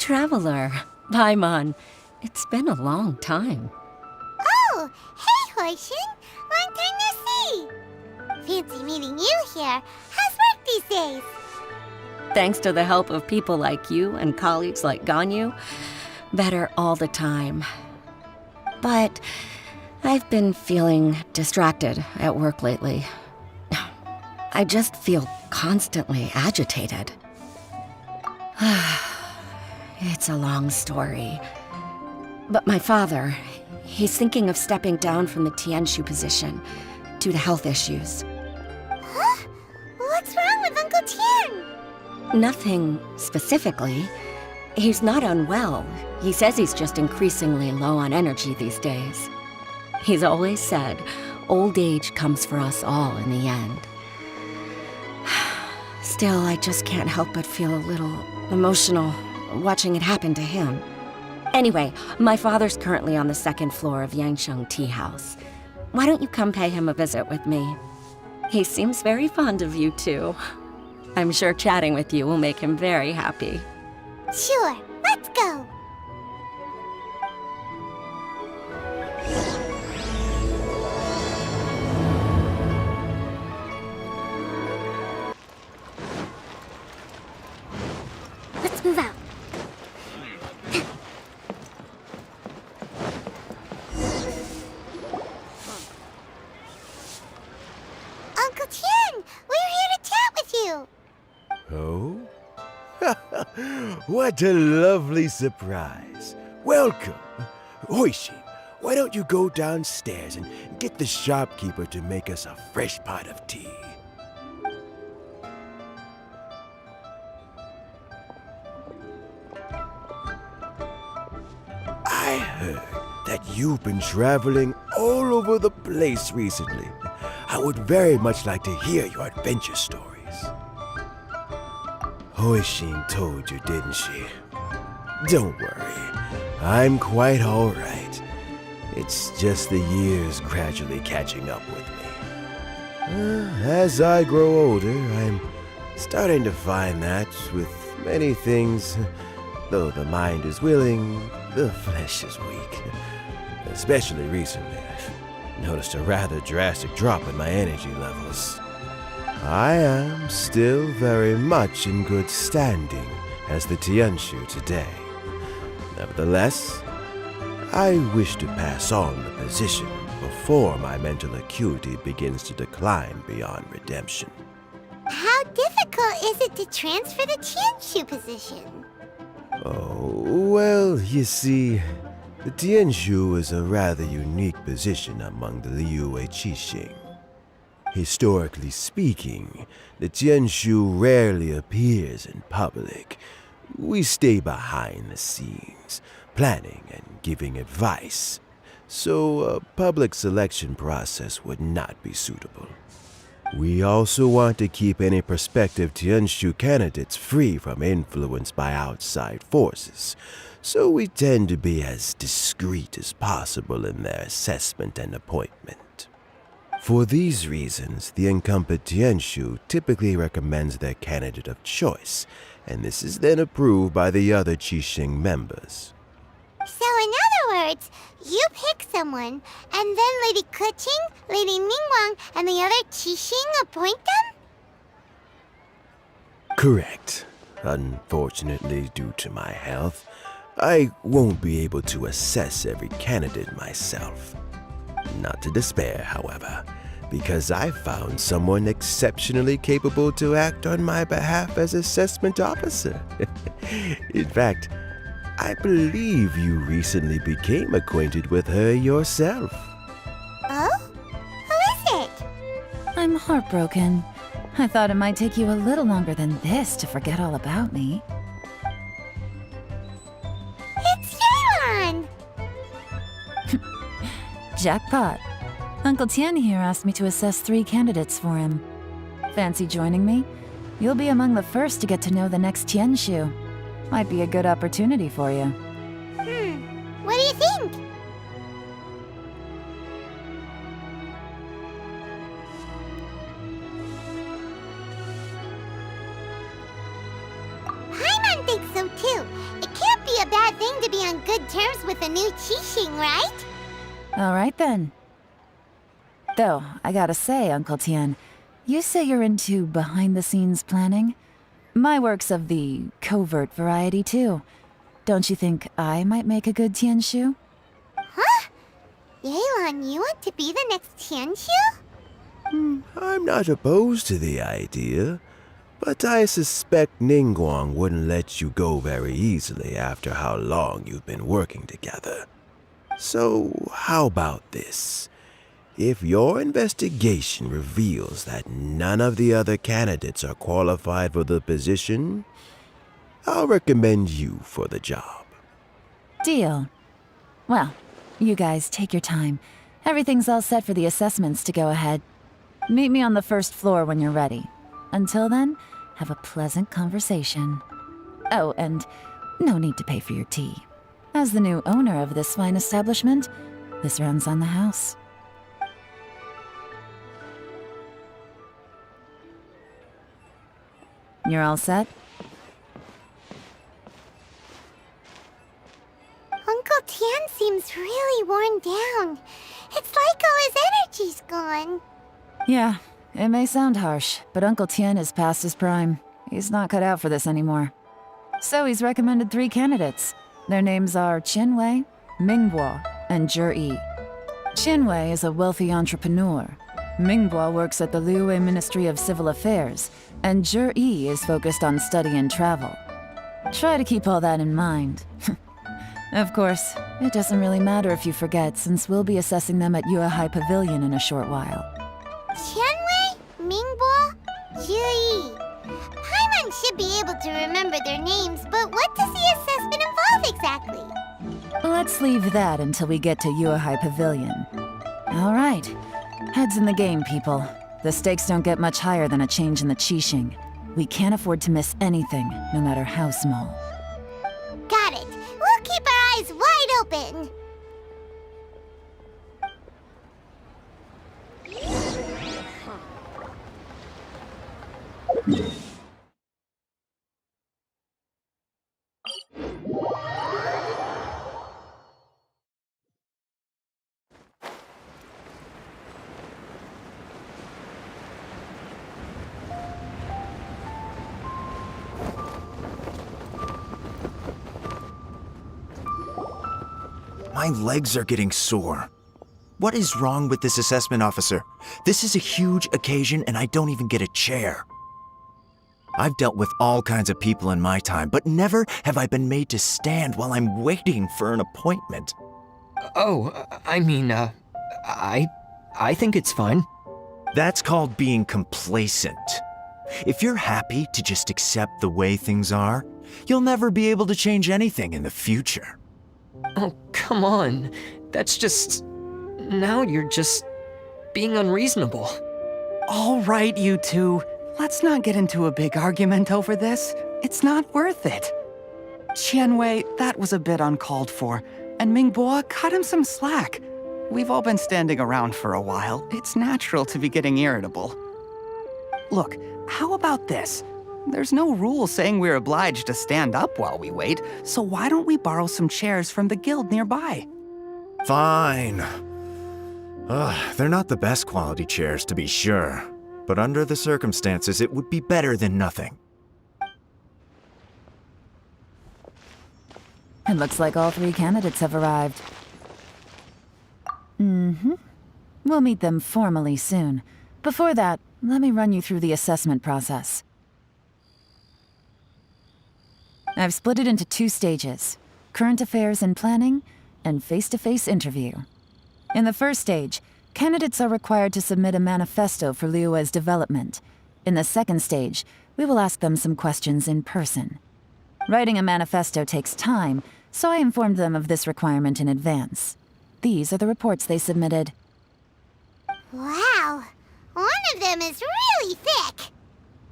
traveler. Paimon. It's been a long time. Oh, hey, Hoishin. Long time no see. Fancy meeting you here. How's work these days? Thanks to the help of people like you and colleagues like Ganyu, better all the time. But I've been feeling distracted at work lately. I just feel constantly agitated. It's a long story. But my father, he's thinking of stepping down from the Tianshu position due to health issues. Huh? What's wrong with Uncle Tian? Nothing specifically. He's not unwell. He says he's just increasingly low on energy these days. He's always said, old age comes for us all in the end. Still, I just can't help but feel a little emotional watching it happen to him. Anyway, my father's currently on the second floor of Yangsheng Tea House. Why don't you come pay him a visit with me? He seems very fond of you, too. I'm sure chatting with you will make him very happy. Sure, let's go. Let's move out. Uncle Tian, we're here to chat with you. Oh? What a lovely surprise. Welcome. Hoishi, why don't you go downstairs and get the shopkeeper to make us a fresh pot of tea? I heard that you've been traveling all over the place recently. I would very much like to hear your adventure stories. Hoishin told you, didn't she? Don't worry, I'm quite all right. It's just the years gradually catching up with me. As I grow older, I'm starting to find that with many things, though the mind is willing, the flesh is weak. Especially recently, I've noticed a rather drastic drop in my energy levels. I am still very much in good standing as the Tianshu today. Nevertheless, I wish to pass on the position before my mental acuity begins to decline beyond redemption. How difficult is it to transfer the Tianshu position? Oh, well, you see, the Tianshu is a rather unique position among the Liyue Qixing. Historically speaking, the Tianshu rarely appears in public. We stay behind the scenes, planning and giving advice, so a public selection process would not be suitable. We also want to keep any prospective Tianshu candidates free from influence by outside forces, so we tend to be as discreet as possible in their assessment and appointment. For these reasons, the incumbent Tianshu typically recommends their candidate of choice, and this is then approved by the other Qixing members. So in other words, you pick someone, and then Lady Keqing, Lady Ningguang, and the other Qixing appoint them? Correct. Unfortunately, due to my health, I won't be able to assess every candidate myself. Not to despair, however, because I found someone exceptionally capable to act on my behalf as assessment officer. In fact, I believe you recently became acquainted with her yourself. Oh? Who is it? I'm heartbroken. I thought it might take you a little longer than this to forget all about me. It's Yelan! Jackpot. Uncle Tian here asked me to assess 3 candidates for him. Fancy joining me? You'll be among the first to get to know the next Tianshu. Might be a good opportunity for you. What do you think? Paimon thinks so too. It can't be a bad thing to be on good terms with a new Qixing, right? Alright then. Though, I gotta say, Uncle Tian, you say you're into behind-the-scenes planning? My work's of the covert variety, too. Don't you think I might make a good Tianshu? Huh? Yelan, you want to be the next Tianshu? I'm not opposed to the idea, but I suspect Ningguang wouldn't let you go very easily after how long you've been working together. So, how about this? If your investigation reveals that none of the other candidates are qualified for the position, I'll recommend you for the job. Deal. Well, you guys take your time. Everything's all set for the assessments to go ahead. Meet me on the first floor when you're ready. Until then, have a pleasant conversation. Oh, and no need to pay for your tea. As the new owner of this fine establishment, this runs on the house. You're all set? Uncle Tian seems really worn down. It's like all his energy's gone. Yeah, it may sound harsh, but Uncle Tian is past his prime. He's not cut out for this anymore. So he's recommended 3 candidates. Their names are Qinwei, Mingbo, and Zhi. Qinwei is a wealthy entrepreneur. Mingbo works at the Liyue Ministry of Civil Affairs, and Zhi is focused on study and travel. Try to keep all that in mind. Of course, it doesn't really matter if you forget, since we'll be assessing them at Yuehai Pavilion in a short while. Qianwei, Mingbo, Zhi. Paimon should be able to remember their names, but what does the assessment involve exactly? Let's leave that until we get to Yuehai Pavilion. All right. Heads in the game, people. The stakes don't get much higher than a change in the Qixing. We can't afford to miss anything, no matter how small. Got it. We'll keep our eyes wide open. My legs are getting sore. What is wrong with this assessment officer? This is a huge occasion and I don't even get a chair. I've dealt with all kinds of people in my time, but never have I been made to stand while I'm waiting for an appointment. Oh, I think it's fine. That's called being complacent. If you're happy to just accept the way things are, you'll never be able to change anything in the future. Oh, come on. That's just... Now you're just being unreasonable. All right, you two. Let's not get into a big argument over this. It's not worth it. Qianwei, that was a bit uncalled for, and Mingbo, cut him some slack. We've all been standing around for a while. It's natural to be getting irritable. Look, how about this? There's no rule saying we're obliged to stand up while we wait, so why don't we borrow some chairs from the guild nearby? Fine. They're not the best quality chairs, to be sure. But under the circumstances, it would be better than nothing. It looks like all 3 candidates have arrived. We'll meet them formally soon. Before that, let me run you through the assessment process. I've split it into 2 stages: current affairs and planning, and face-to-face interview. In the first stage, candidates are required to submit a manifesto for Liyue's development. In the second stage, we will ask them some questions in person. Writing a manifesto takes time, so I informed them of this requirement in advance. These are the reports they submitted. Wow. One of them is really thick.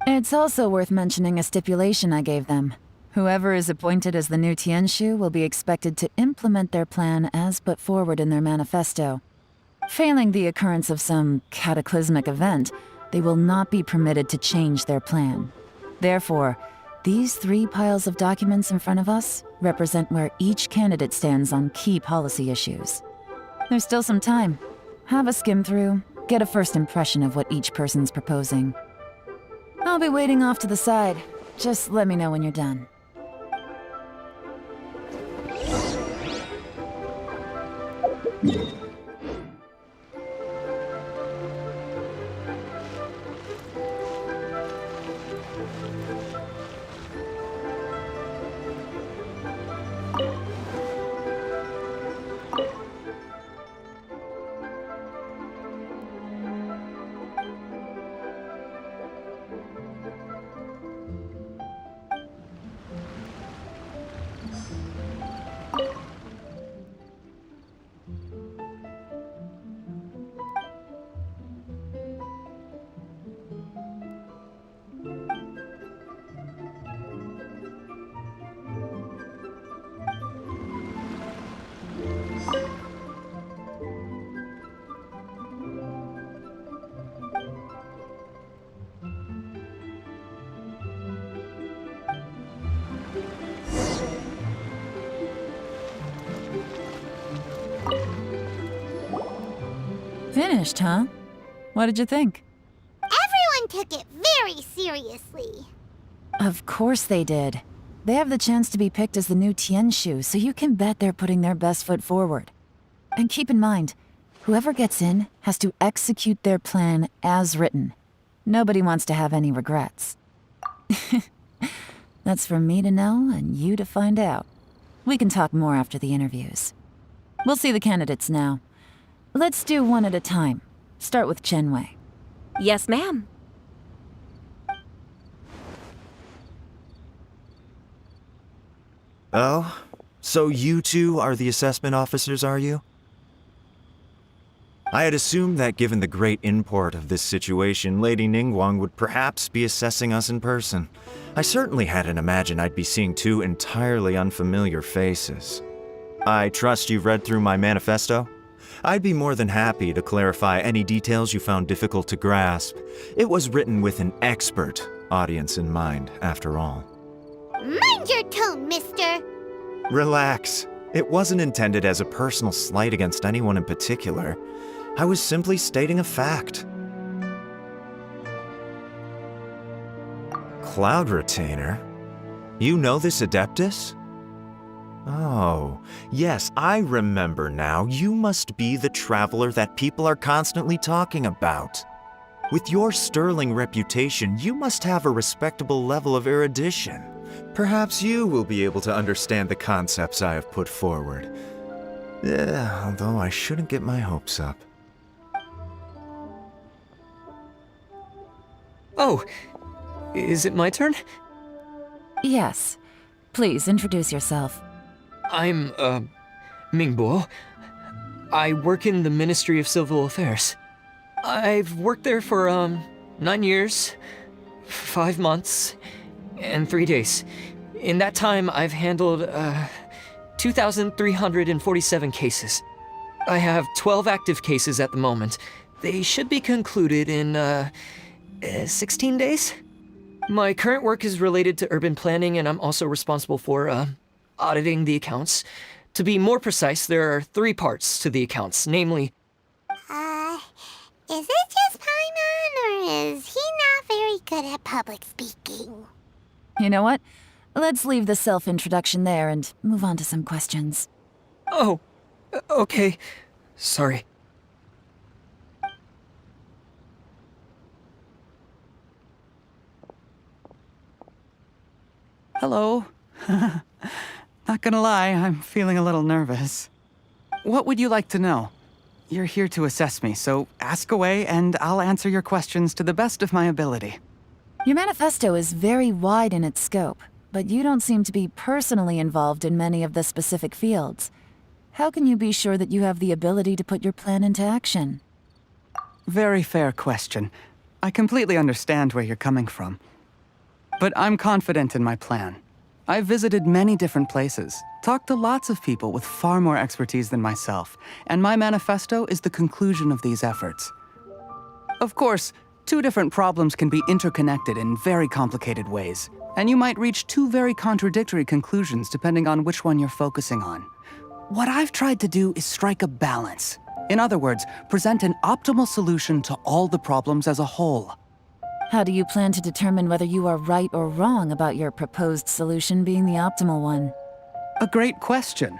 It's also worth mentioning a stipulation I gave them. Whoever is appointed as the new Tianshu will be expected to implement their plan as put forward in their manifesto. Failing the occurrence of some cataclysmic event, they will not be permitted to change their plan. Therefore, These 3 piles of documents in front of us represent where each candidate stands on key policy issues. There's still some time. Have a skim through, get a first impression of what each person's proposing. I'll be waiting off to the side. Just let me know when you're done. Finished, huh? What did you think? Everyone took it very seriously. Of course they did. They have the chance to be picked as the new Tianshu, so you can bet they're putting their best foot forward. And keep in mind, whoever gets in has to execute their plan as written. Nobody wants to have any regrets. That's for me to know and you to find out. We can talk more after the interviews. We'll see the candidates now. Let's do one at a time. Start with Chenwei. Yes, ma'am. Oh? So you two are the assessment officers, are you? I had assumed that given the great import of this situation, Lady Ningguang would perhaps be assessing us in person. I certainly hadn't imagined I'd be seeing 2 entirely unfamiliar faces. I trust you've read through my manifesto? I'd be more than happy to clarify any details you found difficult to grasp. It was written with an expert audience in mind, after all. Mind your tone, mister. Relax. It wasn't intended as a personal slight against anyone in particular. I was simply stating a fact. Cloud Retainer? You know this Adeptus? Oh, yes, I remember now. You must be the traveler that people are constantly talking about. With your sterling reputation, you must have a respectable level of erudition. Perhaps you will be able to understand the concepts I have put forward. Although I shouldn't get my hopes up. Oh, is it my turn? Yes. Please introduce yourself. I'm, Mingbo. I work in the Ministry of Civil Affairs. I've worked there for, 9 years, 5 months, and 3 days. In that time, I've handled, 2,347 cases. I have 12 active cases at the moment. They should be concluded in, 16 days? My current work is related to urban planning, and I'm also responsible for, auditing the accounts. To be more precise, there are 3 parts to the accounts, namely... Is it just Paimon, or is he not very good at public speaking? You know what? Let's leave the self-introduction there and move on to some questions. Oh, okay. Sorry. Hello. Not gonna lie, I'm feeling a little nervous. What would you like to know? You're here to assess me, so ask away and I'll answer your questions to the best of my ability. Your manifesto is very wide in its scope, but you don't seem to be personally involved in many of the specific fields. How can you be sure that you have the ability to put your plan into action? Very fair question. I completely understand where you're coming from. But I'm confident in my plan. I've visited many different places, talked to lots of people with far more expertise than myself, and my manifesto is the conclusion of these efforts. Of course, Two different problems can be interconnected in very complicated ways, and you might reach two very contradictory conclusions depending on which one you're focusing on. What I've tried to do is strike a balance. In other words, present an optimal solution to all the problems as a whole. How do you plan to determine whether you are right or wrong about your proposed solution being the optimal one? A great question.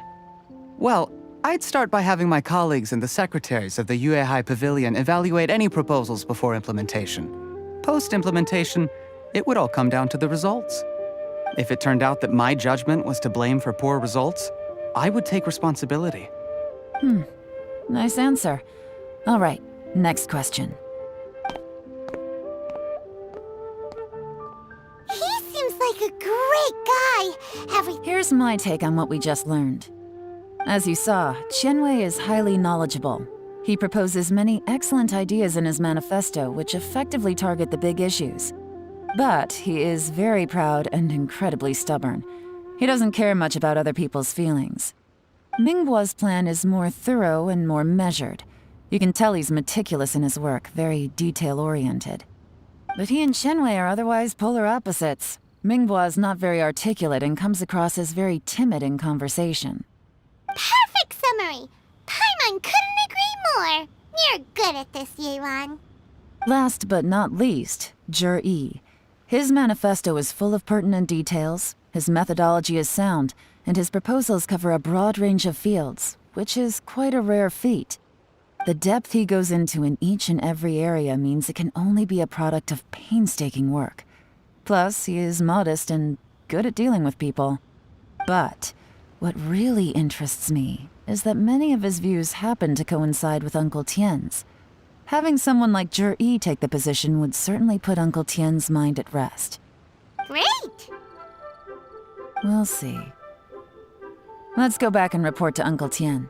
Well, I'd start by having my colleagues and the secretaries of the Yuehai Pavilion evaluate any proposals before implementation. Post-implementation, it would all come down to the results. If it turned out that my judgment was to blame for poor results, I would take responsibility. Nice answer. All right, next question. He seems like a great guy. Here's my take on what we just learned. As you saw, Qianwei is highly knowledgeable. He proposes many excellent ideas in his manifesto which effectively target the big issues. But he is very proud and incredibly stubborn. He doesn't care much about other people's feelings. Mingbo's plan is more thorough and more measured. You can tell he's meticulous in his work, very detail-oriented. But he and Qianwei are otherwise polar opposites. Mingbo is not very articulate and comes across as very timid in conversation. Perfect summary. Paimon couldn't agree more. You're good at this, Yelan. Last but not least, Zhi. His manifesto is full of pertinent details, his methodology is sound, and his proposals cover a broad range of fields, which is quite a rare feat. The depth he goes into in each and every area means it can only be a product of painstaking work. Plus, he is modest and good at dealing with people. But what really interests me is that many of his views happen to coincide with Uncle Tien's. Having someone like Zhi take the position would certainly put Uncle Tien's mind at rest. Great! We'll see. Let's go back and report to Uncle Tien.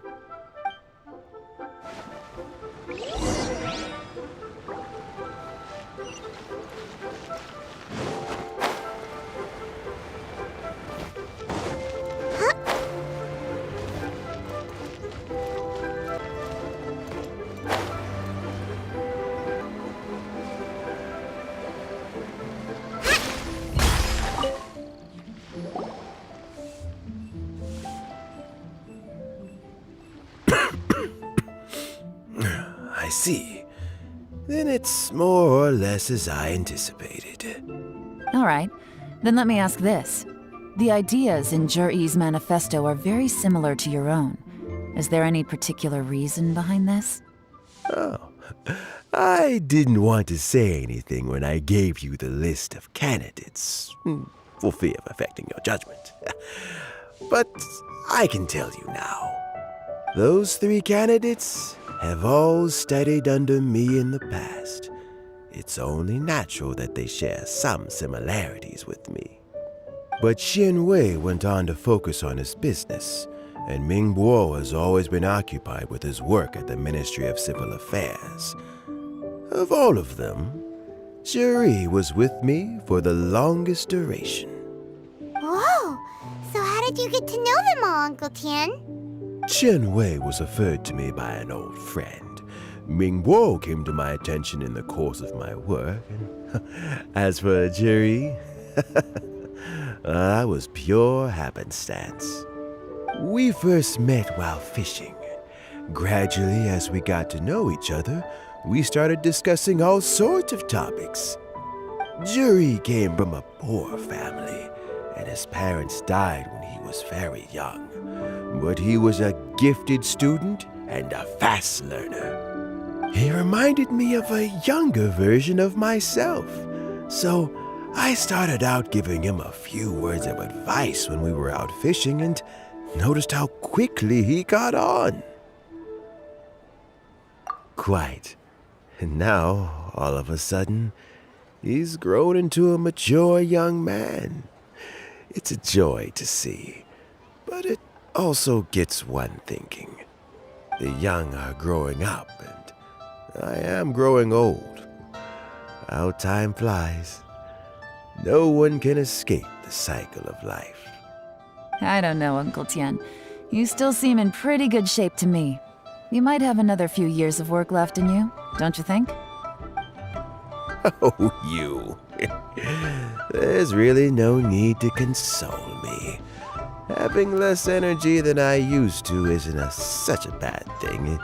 I see. Then it's more or less as I anticipated. All right, then let me ask this. The ideas in Zhi's manifesto are very similar to your own. Is there any particular reason behind this? Oh, I didn't want to say anything when I gave you the list of candidates, for fear of affecting your judgment. But I can tell you now. Those 3 candidates have all studied under me in the past. It's only natural that they share some similarities with me. But Qianwei went on to focus on his business, and Mingbo has always been occupied with his work at the Ministry of Civil Affairs. Of all of them, Zhi was with me for the longest duration. Whoa! So how did you get to know them all, Uncle Tien? Qianwei was referred to me by an old friend. Mingbo came to my attention in the course of my work, and as for Zhi, that was pure happenstance. We first met while fishing. Gradually, as we got to know each other, we started discussing all sorts of topics. Zhi came from a poor family, and his parents died when he was very young. But he was a gifted student and a fast learner. He reminded me of a younger version of myself, so I started out giving him a few words of advice when we were out fishing and noticed how quickly he got on. Quite. And now, all of a sudden, he's grown into a mature young man. It's a joy to see, but it also gets one thinking. The young are growing up, and I am growing old. How time flies. No one can escape the cycle of life. I don't know, Uncle Tien. You still seem in pretty good shape to me. You might have another few years of work left in you, don't you think? Oh, you. There's really no need to console me. Having less energy than I used to isn't such a bad thing.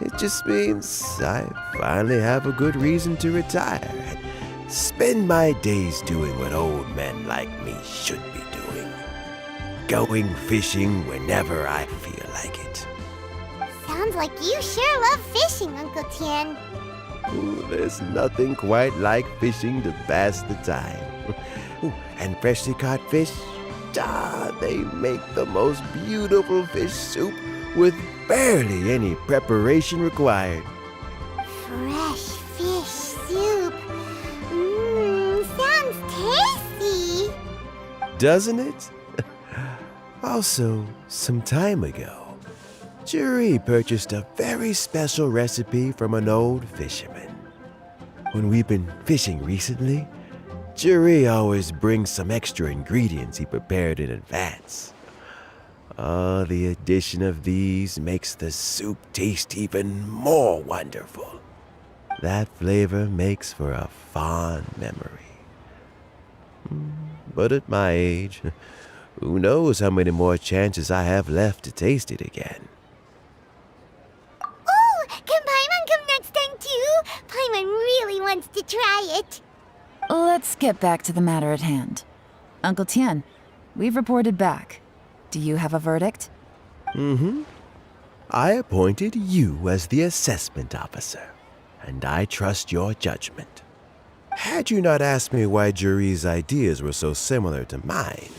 It just means I finally have a good reason to retire and spend my days doing what old men like me should be doing. Going fishing whenever I feel like it. Sounds like you sure love fishing, Uncle Tian. Ooh, there's nothing quite like fishing to pass the time. Ooh, and freshly caught fish, they make the most beautiful fish soup with barely any preparation required. Fresh fish soup. Sounds tasty. Doesn't it? Also, some time ago, Juri purchased a very special recipe from an old fisherman. When we've been fishing recently, Juri always brings some extra ingredients he prepared in advance. The addition of these makes the soup taste even more wonderful. That flavor makes for a fond memory. But at my age, who knows how many more chances I have left to taste it again. Oh, can Paimon come next time too? Paimon really wants to try it. Let's get back to the matter at hand. Uncle Tian, we've reported back. Do you have a verdict? I appointed you as the assessment officer, and I trust your judgment. Had you not asked me why Juri's ideas were so similar to mine,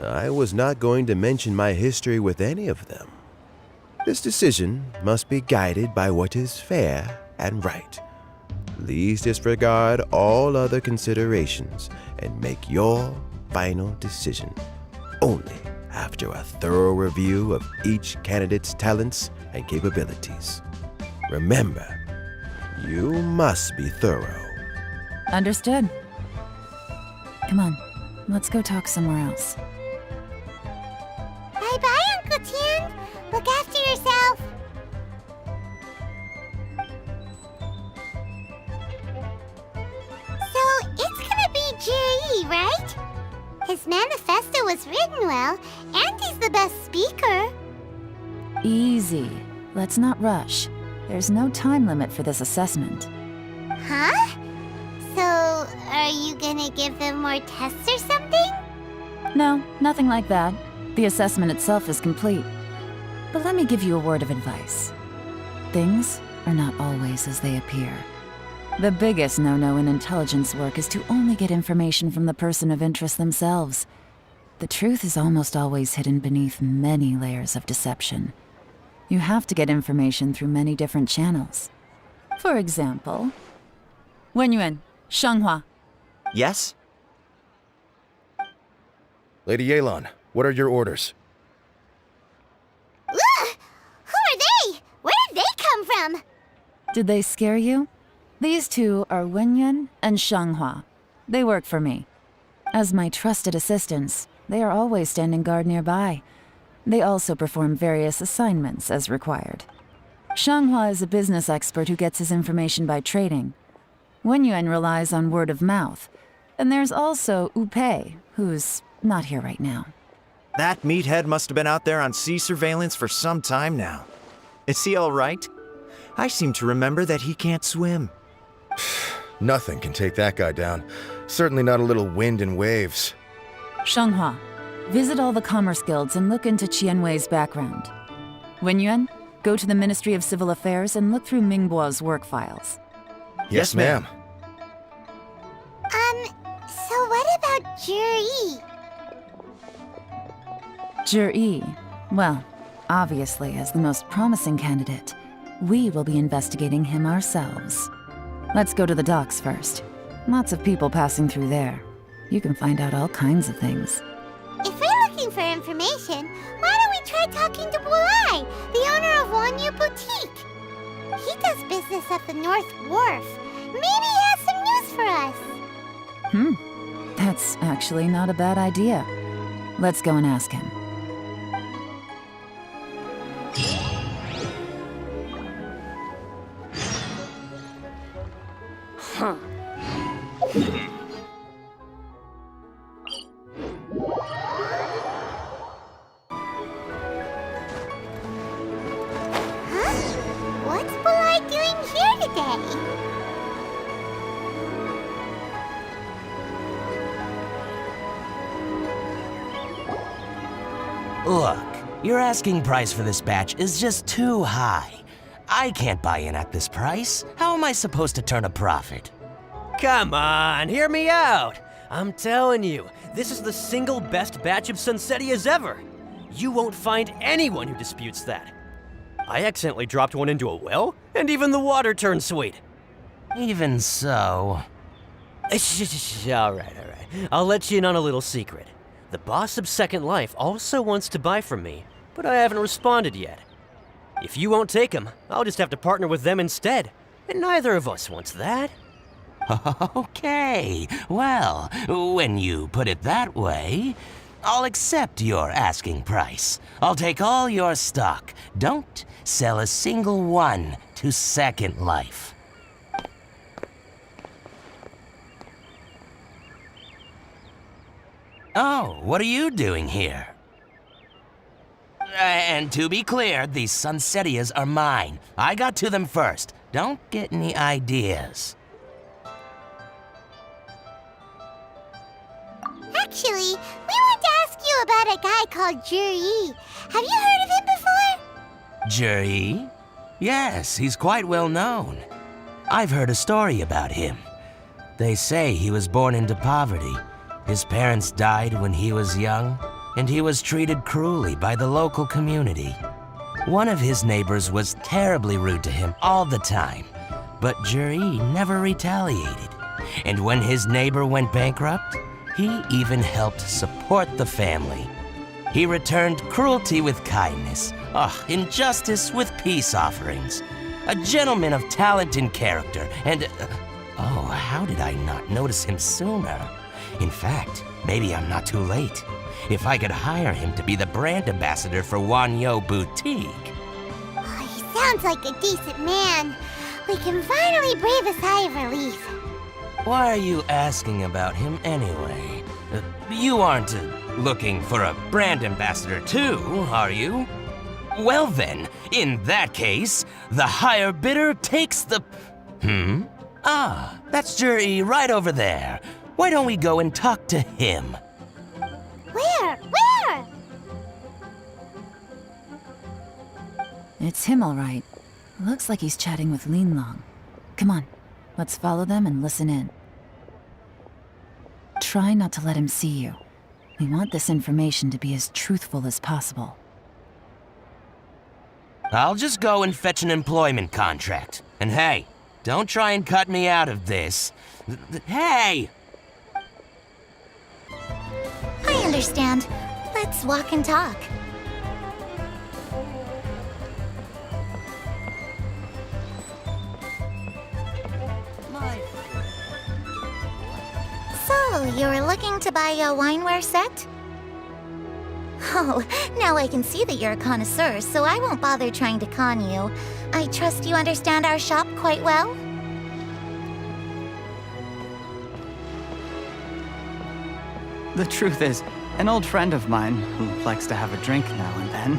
I was not going to mention my history with any of them. This decision must be guided by what is fair and right. Please disregard all other considerations and make your final decision only after a thorough review of each candidate's talents and capabilities. Remember, you must be thorough. Understood. Come on, let's go talk somewhere else. Bye-bye, Uncle Tian. Look after yourself. So, it's gonna be Jie, right? His manifesto was written well, and he's the best speaker. Easy. Let's not rush. There's no time limit for this assessment. Huh? So, are you gonna give them more tests or something? No, nothing like that. The assessment itself is complete. But let me give you a word of advice. Things are not always as they appear. The biggest no-no in intelligence work is to only get information from the person of interest themselves. The truth is almost always hidden beneath many layers of deception. You have to get information through many different channels. For example, Wenyuan, Shanghua. Yes? Lady Yelan, what are your orders? Ugh! Who are they? Where did they come from? Did they scare you? These two are Wenyuan and Shanghua. They work for me. As my trusted assistants, they are always standing guard nearby. They also perform various assignments as required. Shanghua is a business expert who gets his information by trading. Wenyuan relies on word of mouth. And there's also Upei, who's not here right now. That meathead must have been out there on sea surveillance for some time now. Is he all right? I seem to remember that he can't swim. Nothing can take that guy down. Certainly not a little wind and waves. Shanghua, visit all the commerce guilds and look into Qianwei's background. Wenyuan, go to the Ministry of Civil Affairs and look through Mingbo's work files. Yes, ma'am. So what about Juri? Juri, well, obviously as the most promising candidate, we will be investigating him ourselves. Let's go to the docks first. Lots of people passing through there. You can find out all kinds of things. If we're looking for information, why don't we try talking to Bulai, the owner of Wanyu Boutique? He does business at the North Wharf. Maybe he has some news for us. That's actually not a bad idea. Let's go and ask him. Huh? What's Bulai doing here today? Look, your asking price for this batch is just too high. I can't buy in at this price. How am I supposed to turn a profit? Come on, hear me out. I'm telling you, this is the single best batch of Sunsettias ever. You won't find anyone who disputes that. I accidentally dropped one into a well, and even the water turned sweet. Even so... All right. I'll let you in on a little secret. The boss of Second Life also wants to buy from me, but I haven't responded yet. If you won't take him, I'll just have to partner with them instead, and neither of us wants that. Okay, well, when you put it that way, I'll accept your asking price. I'll take all your stock. Don't sell a single one to Second Life. Oh, what are you doing here? And to be clear, these Sunsettias are mine. I got to them first. Don't get any ideas. Actually, we want to ask you about a guy called Juri. Have you heard of him before? Juri? Yes, he's quite well known. I've heard a story about him. They say he was born into poverty. His parents died when he was young, and he was treated cruelly by the local community. One of his neighbors was terribly rude to him all the time, but Juri never retaliated. And when his neighbor went bankrupt, he even helped support the family. He returned cruelty with kindness, injustice with peace offerings. A gentleman of talent and character, and... how did I not notice him sooner? In fact, maybe I'm not too late. If I could hire him to be the brand ambassador for Wanyo Boutique. Oh, he sounds like a decent man. We can finally breathe a sigh of relief. Why are you asking about him anyway? You aren't looking for a brand ambassador too, are you? Well then, in that case, the higher bidder takes the... That's Juri right over there. Why don't we go and talk to him? Where? It's him, all right. Looks like he's chatting with Yelan. Come on, let's follow them and listen in. Try not to let him see you. We want this information to be as truthful as possible. I'll just go and fetch an employment contract. And hey, don't try and cut me out of this. Hey! I understand. Let's walk and talk. So, you were looking to buy a wineware set? Oh, now I can see that you're a connoisseur, so I won't bother trying to con you. I trust you understand our shop quite well? The truth is, an old friend of mine who likes to have a drink now and then.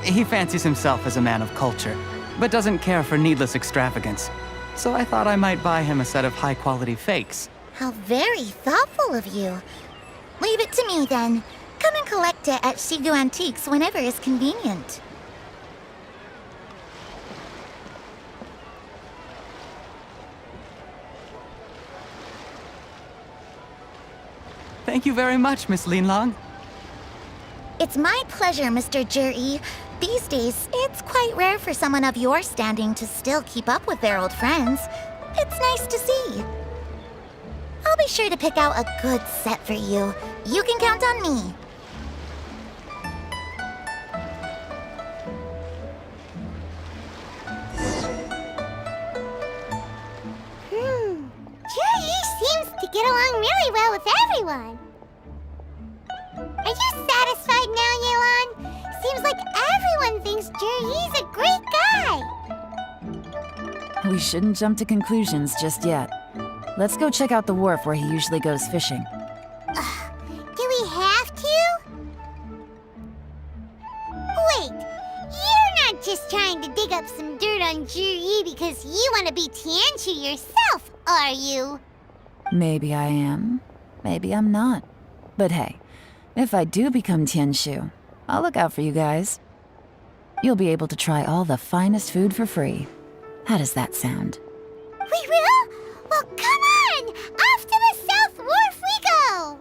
He fancies himself as a man of culture, but doesn't care for needless extravagance. So I thought I might buy him a set of high-quality fakes. How very thoughtful of you. Leave it to me then. Come and collect it at Shigu Antiques whenever is convenient. Thank you very much, Miss Yelan. It's my pleasure, Mr. Juri. These days, it's quite rare for someone of your standing to still keep up with their old friends. It's nice to see. I'll be sure to pick out a good set for you. You can count on me. Juri seems to get along really well with everyone. Are you satisfied now, Yelan? Seems like everyone thinks Juri's a great guy. We shouldn't jump to conclusions just yet. Let's go check out the wharf where he usually goes fishing. Do we have to? Wait, you're not just trying to dig up some dirt on Zhi because you want to be Tianshu yourself, are you? Maybe I am. Maybe I'm not. But hey, if I do become Tianshu, I'll look out for you guys. You'll be able to try all the finest food for free. How does that sound? We will? Well, come on! Off to the South Wharf we go!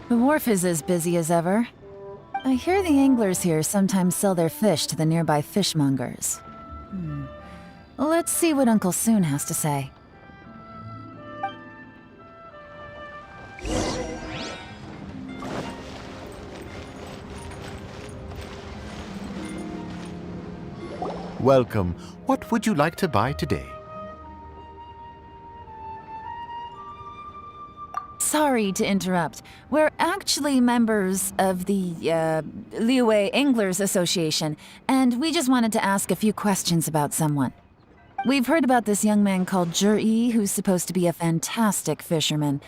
The wharf is as busy as ever. I hear the anglers here sometimes sell their fish to the nearby fishmongers. Let's see what Uncle Soon has to say. Welcome. What would you like to buy today? Sorry to interrupt. We're actually members of the, Liyue Anglers Association, and we just wanted to ask a few questions about someone. We've heard about this young man called Zhi, who's supposed to be a fantastic fisherman.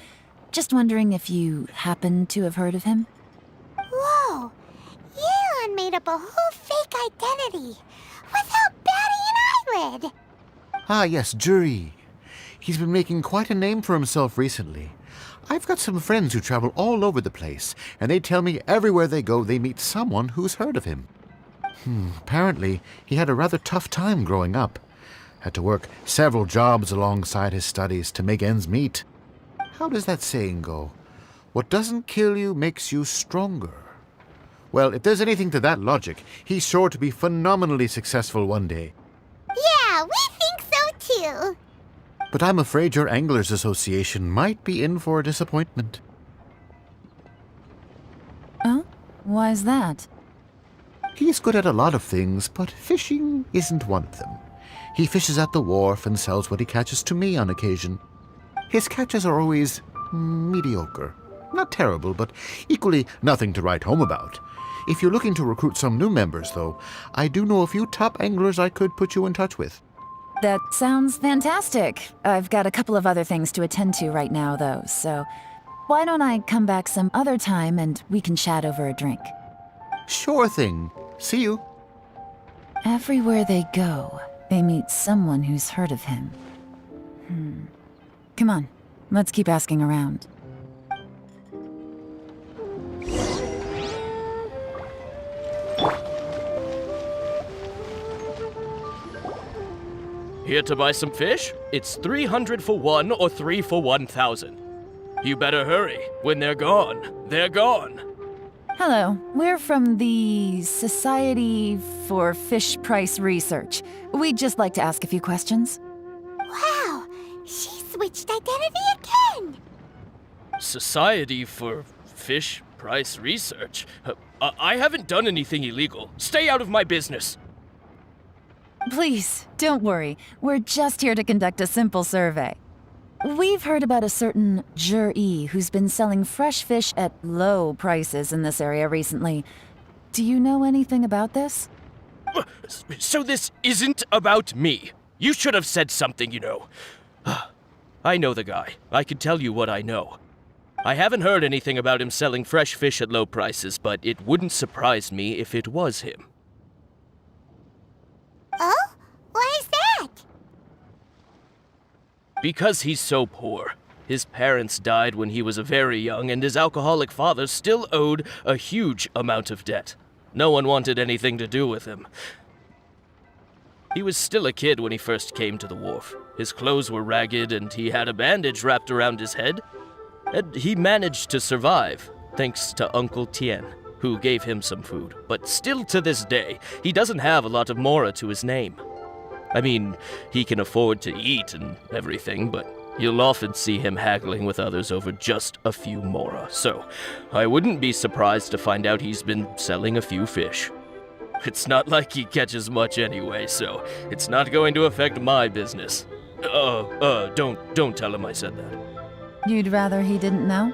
Just wondering if you happen to have heard of him? Whoa! Yelan made up a whole fake identity without batting an eyelid! Ah, yes, Zhi. He's been making quite a name for himself recently. I've got some friends who travel all over the place, and they tell me everywhere they go they meet someone who's heard of him. Apparently, he had a rather tough time growing up. Had to work several jobs alongside his studies to make ends meet. How does that saying go? What doesn't kill you makes you stronger. Well, if there's anything to that logic, he's sure to be phenomenally successful one day. Yeah, we think so too! But I'm afraid your Anglers Association might be in for a disappointment. Oh? Why's that? He's good at a lot of things, but fishing isn't one of them. He fishes at the wharf and sells what he catches to me on occasion. His catches are always mediocre. Not terrible, but equally nothing to write home about. If you're looking to recruit some new members, though, I do know a few top anglers I could put you in touch with. That sounds fantastic. I've got a couple of other things to attend to right now, though, so why don't I come back some other time and we can chat over a drink? Sure thing. See you. Everywhere they go, they meet someone who's heard of him. Come on, let's keep asking around. Here to buy some fish? It's 300 for one or 3 for 1,000. You better hurry. When they're gone, they're gone. Hello, we're from the Society for Fish Price Research. We'd just like to ask a few questions. Wow, she switched identity again! Society for Fish Price Research? I haven't done anything illegal. Stay out of my business. Please, don't worry. We're just here to conduct a simple survey. We've heard about a certain Zhi who's been selling fresh fish at low prices in this area recently. Do you know anything about this? So this isn't about me. You should have said something, you know. I know the guy. I can tell you what I know. I haven't heard anything about him selling fresh fish at low prices, but it wouldn't surprise me if it was him. Oh? Why is that? Because he's so poor. His parents died when he was very young, and his alcoholic father still owed a huge amount of debt. No one wanted anything to do with him. He was still a kid when he first came to the wharf. His clothes were ragged, and he had a bandage wrapped around his head. And he managed to survive, thanks to Uncle Tien, who gave him some food. But still to this day, he doesn't have a lot of mora to his name. I mean, he can afford to eat and everything, but you'll often see him haggling with others over just a few mora. So, I wouldn't be surprised to find out he's been selling a few fish. It's not like he catches much anyway, so it's not going to affect my business. Don't tell him I said that. You'd rather he didn't know?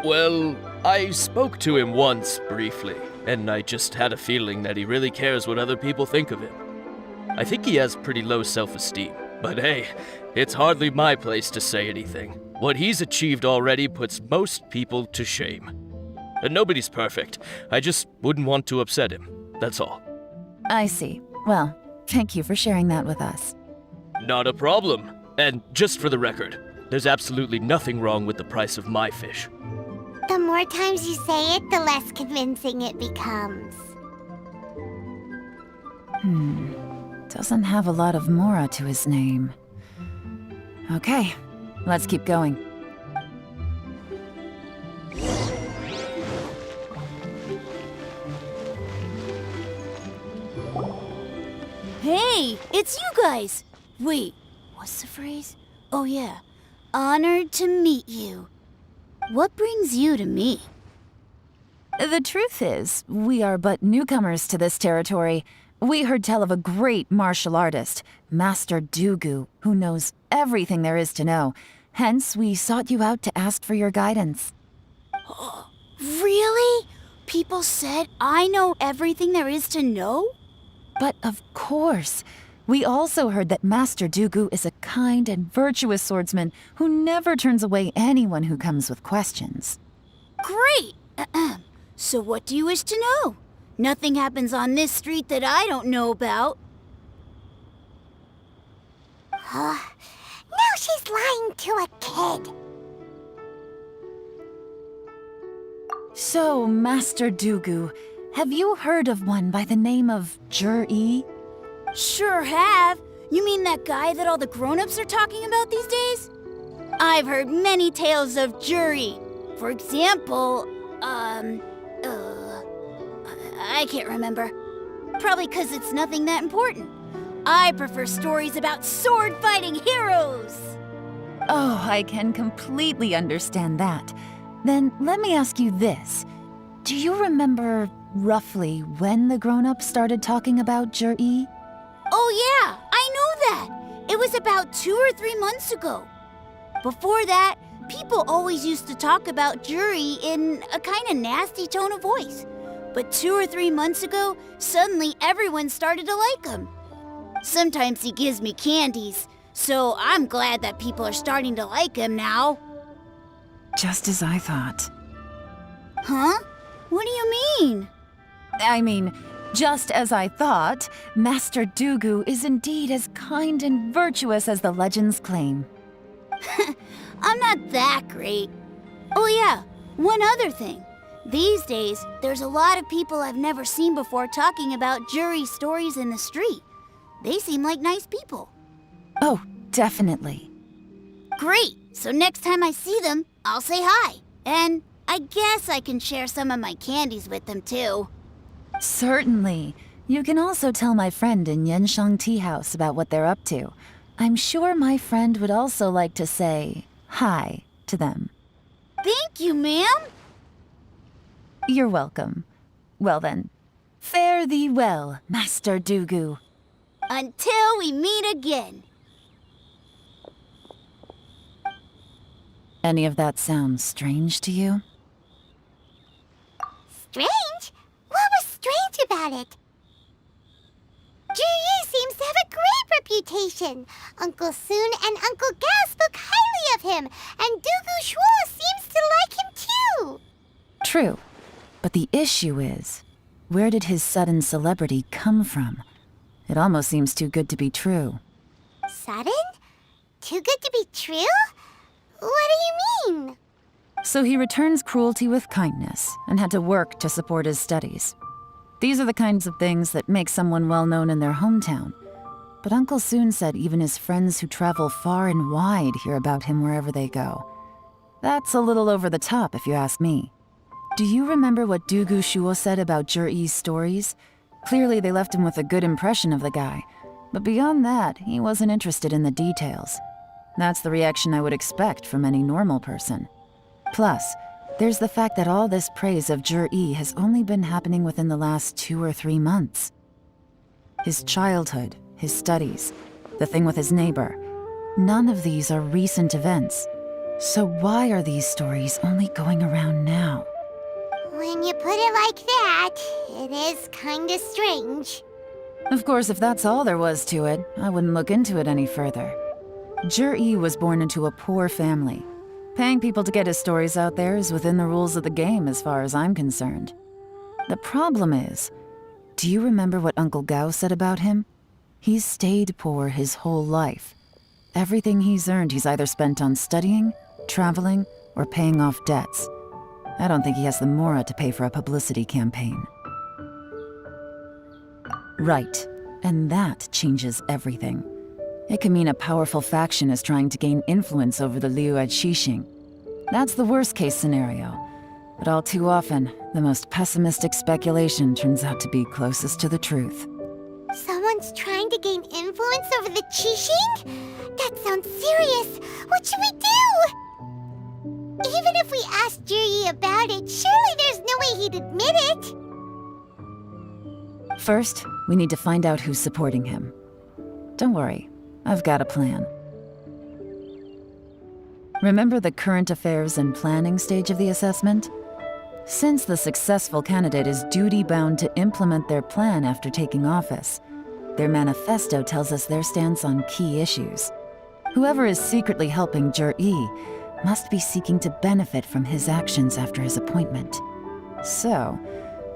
Well, I spoke to him once, briefly, and I just had a feeling that he really cares what other people think of him. I think he has pretty low self-esteem, but hey, it's hardly my place to say anything. What he's achieved already puts most people to shame. And nobody's perfect. I just wouldn't want to upset him, that's all. I see. Well, thank you for sharing that with us. Not a problem. And just for the record, there's absolutely nothing wrong with the price of my fish. The more times you say it, the less convincing it becomes. Doesn't have a lot of mora to his name. Okay, let's keep going. Hey, it's you guys! Wait, what's the phrase? Oh yeah, honored to meet you. What brings you to me? The truth is, we are but newcomers to this territory. We heard tell of a great martial artist, Master Dugu, who knows everything there is to know. Hence, we sought you out to ask for your guidance. Really? People said I know everything there is to know? But of course, we also heard that Master Dugu is a kind and virtuous swordsman who never turns away anyone who comes with questions. Great! So what do you wish to know? Nothing happens on this street that I don't know about. Now she's lying to a kid. So, Master Dugu, have you heard of one by the name of Jur-E? Sure have. You mean that guy that all the grown-ups are talking about these days? I've heard many tales of Juri. For example, I can't remember. Probably 'cause it's nothing that important. I prefer stories about sword-fighting heroes. Oh, I can completely understand that. Then let me ask you this. Do you remember roughly when the grown-ups started talking about Jur-E? Oh yeah, I know that. It was about 2 or 3 months ago. Before that, people always used to talk about Juri in a kind of nasty tone of voice. But 2 or 3 months ago, suddenly everyone started to like him. Sometimes he gives me candies, so I'm glad that people are starting to like him now. Just as I thought. Huh? What do you mean? I mean, just as I thought, Master Dugu is indeed as kind and virtuous as the legends claim. I'm not that great. Oh yeah, one other thing. These days, there's a lot of people I've never seen before talking about Juri stories in the street. They seem like nice people. Oh, definitely. Great! So next time I see them, I'll say hi. And I guess I can share some of my candies with them too. Certainly. You can also tell my friend in Yenshang Tea House about what they're up to. I'm sure my friend would also like to say hi to them. Thank you, ma'am! You're welcome. Well then, fare thee well, Master Dugu. Until we meet again. Any of that sound strange to you? Strange? What was strange about it? Juri seems to have a great reputation. Uncle Soon and Uncle Gas spoke highly of him, and Dugu Shuo seems to like him too. True. But the issue is, where did his sudden celebrity come from? It almost seems too good to be true. Sudden? Too good to be true? What do you mean? So he returns cruelty with kindness and had to work to support his studies. These are the kinds of things that make someone well known in their hometown. But Uncle Soon said even his friends who travel far and wide hear about him wherever they go. That's a little over the top, if you ask me. Do you remember what Dugu Shuo said about Jur-E's stories? Clearly they left him with a good impression of the guy. But beyond that, he wasn't interested in the details. That's the reaction I would expect from any normal person. Plus, There's the fact that all this praise of Jur-E has only been happening within the last 2 or 3 months. His childhood, his studies, the thing with his neighbor, none of these are recent events. So why are these stories only going around now? When you put it like that, it is kinda strange. Of course, if that's all there was to it, I wouldn't look into it any further. Jur-E was born into a poor family. Paying people to get his stories out there is within the rules of the game as far as I'm concerned. The problem is, do you remember what Uncle Gao said about him? He's stayed poor his whole life. Everything he's earned he's either spent on studying, traveling, or paying off debts. I don't think he has the mora to pay for a publicity campaign. Right, and that changes everything. It can mean a powerful faction is trying to gain influence over the Liu at Xixing. That's the worst-case scenario. But all too often, the most pessimistic speculation turns out to be closest to the truth. Someone's trying to gain influence over the Qixing? That sounds serious. What should we do? Even if we asked Juri about it, surely there's no way he'd admit it. First, we need to find out who's supporting him. Don't worry, I've got a plan. Remember the current affairs and planning stage of the assessment? Since the successful candidate is duty-bound to implement their plan after taking office, their manifesto tells us their stance on key issues. Whoever is secretly helping Jur-E must be seeking to benefit from his actions after his appointment. So,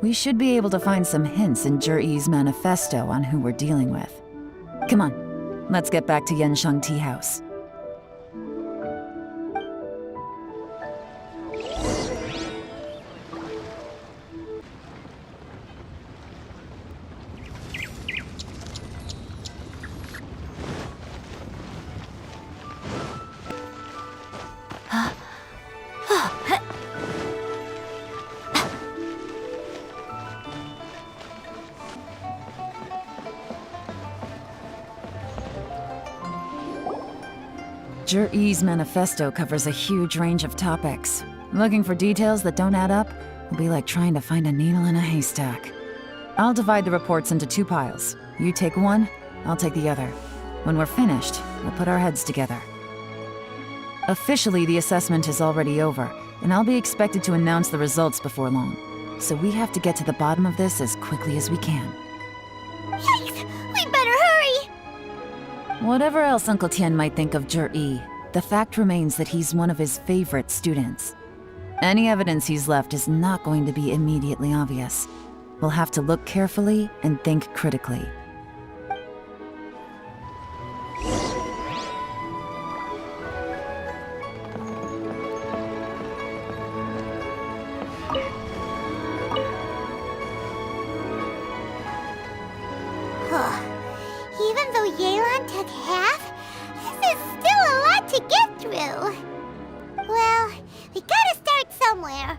we should be able to find some hints in Jur-E's manifesto on who we're dealing with. Come on, let's get back to Yenshang Tea House. Jur-E's manifesto covers a huge range of topics. Looking for details that don't add up will be like trying to find a needle in a haystack. I'll divide the reports into 2 piles. You take one, I'll take the other. When we're finished, we'll put our heads together. Officially, the assessment is already over, and I'll be expected to announce the results before long. So we have to get to the bottom of this as quickly as we can. Yikes! We better hurry! Whatever else Uncle Tian might think of Jur-E, the fact remains that he's one of his favorite students. Any evidence he's left is not going to be immediately obvious. We'll have to look carefully and think critically. Even though Yelan took half, this is still a lot to get through. Well, we gotta start somewhere.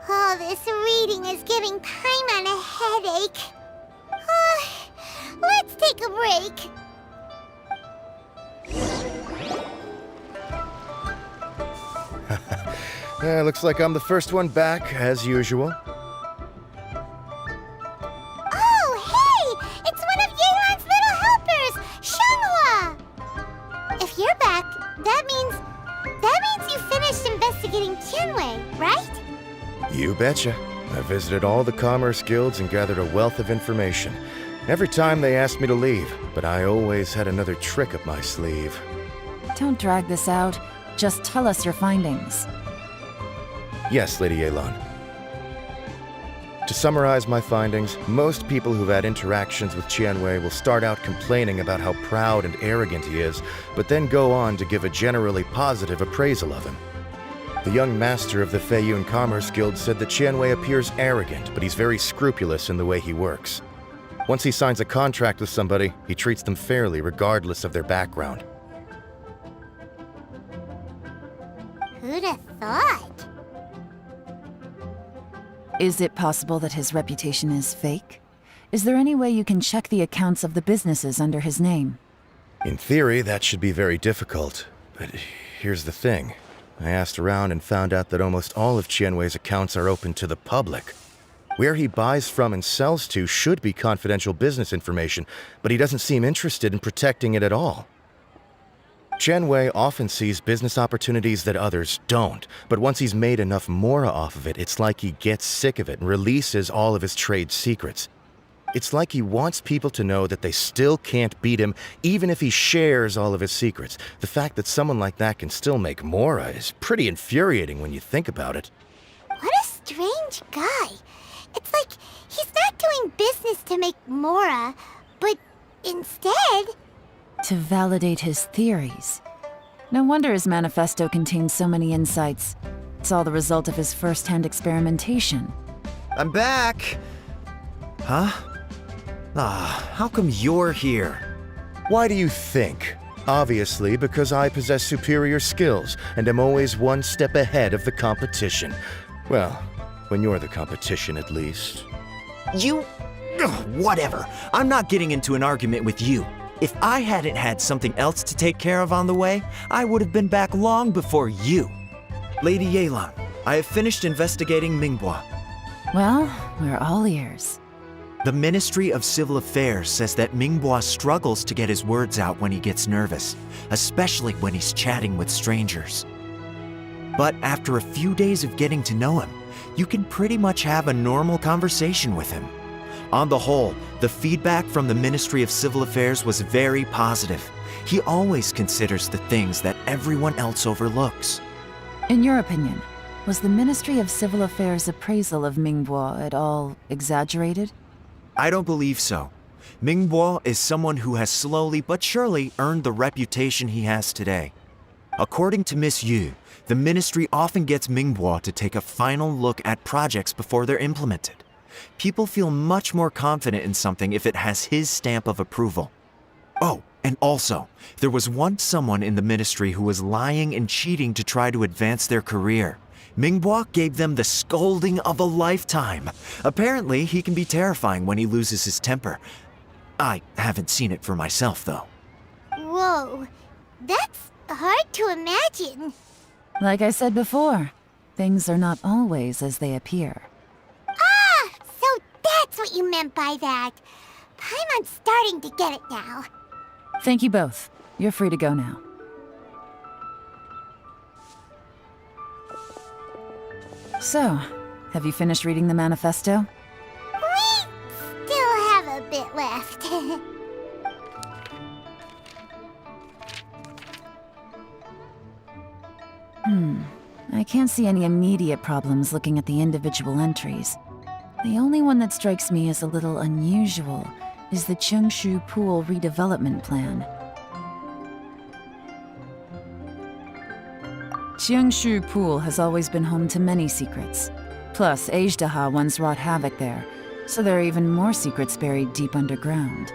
Oh, this reading is giving Paimon a headache. Let's take a break. Looks like I'm the first one back, as usual. Oh, hey! That means you finished investigating Tianwei, right? You betcha. I visited all the commerce guilds and gathered a wealth of information. Every time they asked me to leave, but I always had another trick up my sleeve. Don't drag this out. Just tell us your findings. Yes, Lady Yelan. To summarize my findings, most people who've had interactions with Tianwei will start out complaining about how proud and arrogant he is, but then go on to give a generally positive appraisal of him. The young master of the Feiyun Commerce Guild said that Tianwei appears arrogant, but he's very scrupulous in the way he works. Once he signs a contract with somebody, he treats them fairly regardless of their background. Who'd have thought? Is it possible that his reputation is fake? Is there any way you can check the accounts of the businesses under his name? In theory, that should be very difficult. But here's the thing. I asked around and found out that almost all of Tianwei's accounts are open to the public. Where he buys from and sells to should be confidential business information, but he doesn't seem interested in protecting it at all. Tianwei often sees business opportunities that others don't, but once he's made enough mora off of it, it's like he gets sick of it and releases all of his trade secrets. It's like he wants people to know that they still can't beat him, even if he shares all of his secrets. The fact that someone like that can still make mora is pretty infuriating when you think about it. What a strange guy. It's like he's not doing business to make mora, but instead... To validate his theories. No wonder his manifesto contains so many insights. It's all the result of his first-hand experimentation. I'm back! Huh? How come you're here? Why do you think? Obviously, because I possess superior skills and am always one step ahead of the competition. Well, when you're the competition, at least. You... Ugh, whatever. I'm not getting into an argument with you. If I hadn't had something else to take care of on the way, I would have been back long before you. Lady Yelan, I have finished investigating Mingbois. Well, we're all ears. The Ministry of Civil Affairs says that Mingbois struggles to get his words out when he gets nervous, especially when he's chatting with strangers. But after a few days of getting to know him, you can pretty much have a normal conversation with him. On the whole, the feedback from the Ministry of Civil Affairs was very positive. He always considers the things that everyone else overlooks. In your opinion, was the Ministry of Civil Affairs' appraisal of Mingbois at all exaggerated? I don't believe so. Mingbois is someone who has slowly but surely earned the reputation he has today. According to Miss Yu, the ministry often gets Mingbois to take a final look at projects before they're implemented. People feel much more confident in something if it has his stamp of approval. Oh, and also, there was once someone in the ministry who was lying and cheating to try to advance their career. Mingbois gave them the scolding of a lifetime. Apparently, he can be terrifying when he loses his temper. I haven't seen it for myself, though. Whoa, that's hard to imagine. Like I said before, things are not always as they appear. Ah, so that's what you meant by that. Paimon's starting to get it now. Thank you both. You're free to go now. So, have you finished reading the manifesto? We still have a bit left. I can't see any immediate problems looking at the individual entries. The only one that strikes me as a little unusual is the Chengshu Pool redevelopment plan. Chengshu Pool has always been home to many secrets. Plus, Ajdaha once wrought havoc there, so there are even more secrets buried deep underground.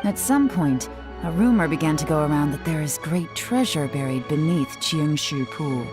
At some point, a rumor began to go around that there is great treasure buried beneath Chengshu Pool.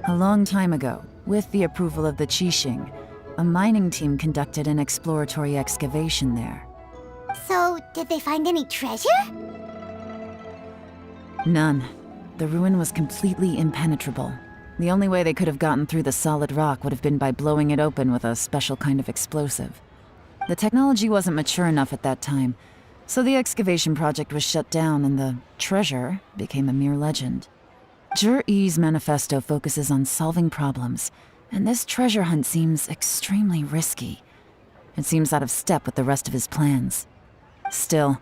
A long time ago, with the approval of the Qixing, a mining team conducted an exploratory excavation there. So, did they find any treasure? None. The ruin was completely impenetrable. The only way they could have gotten through the solid rock would have been by blowing it open with a special kind of explosive. The technology wasn't mature enough at that time, so the excavation project was shut down and the treasure became a mere legend. Zhi-Yi's manifesto focuses on solving problems, and this treasure hunt seems extremely risky. It seems out of step with the rest of his plans. Still,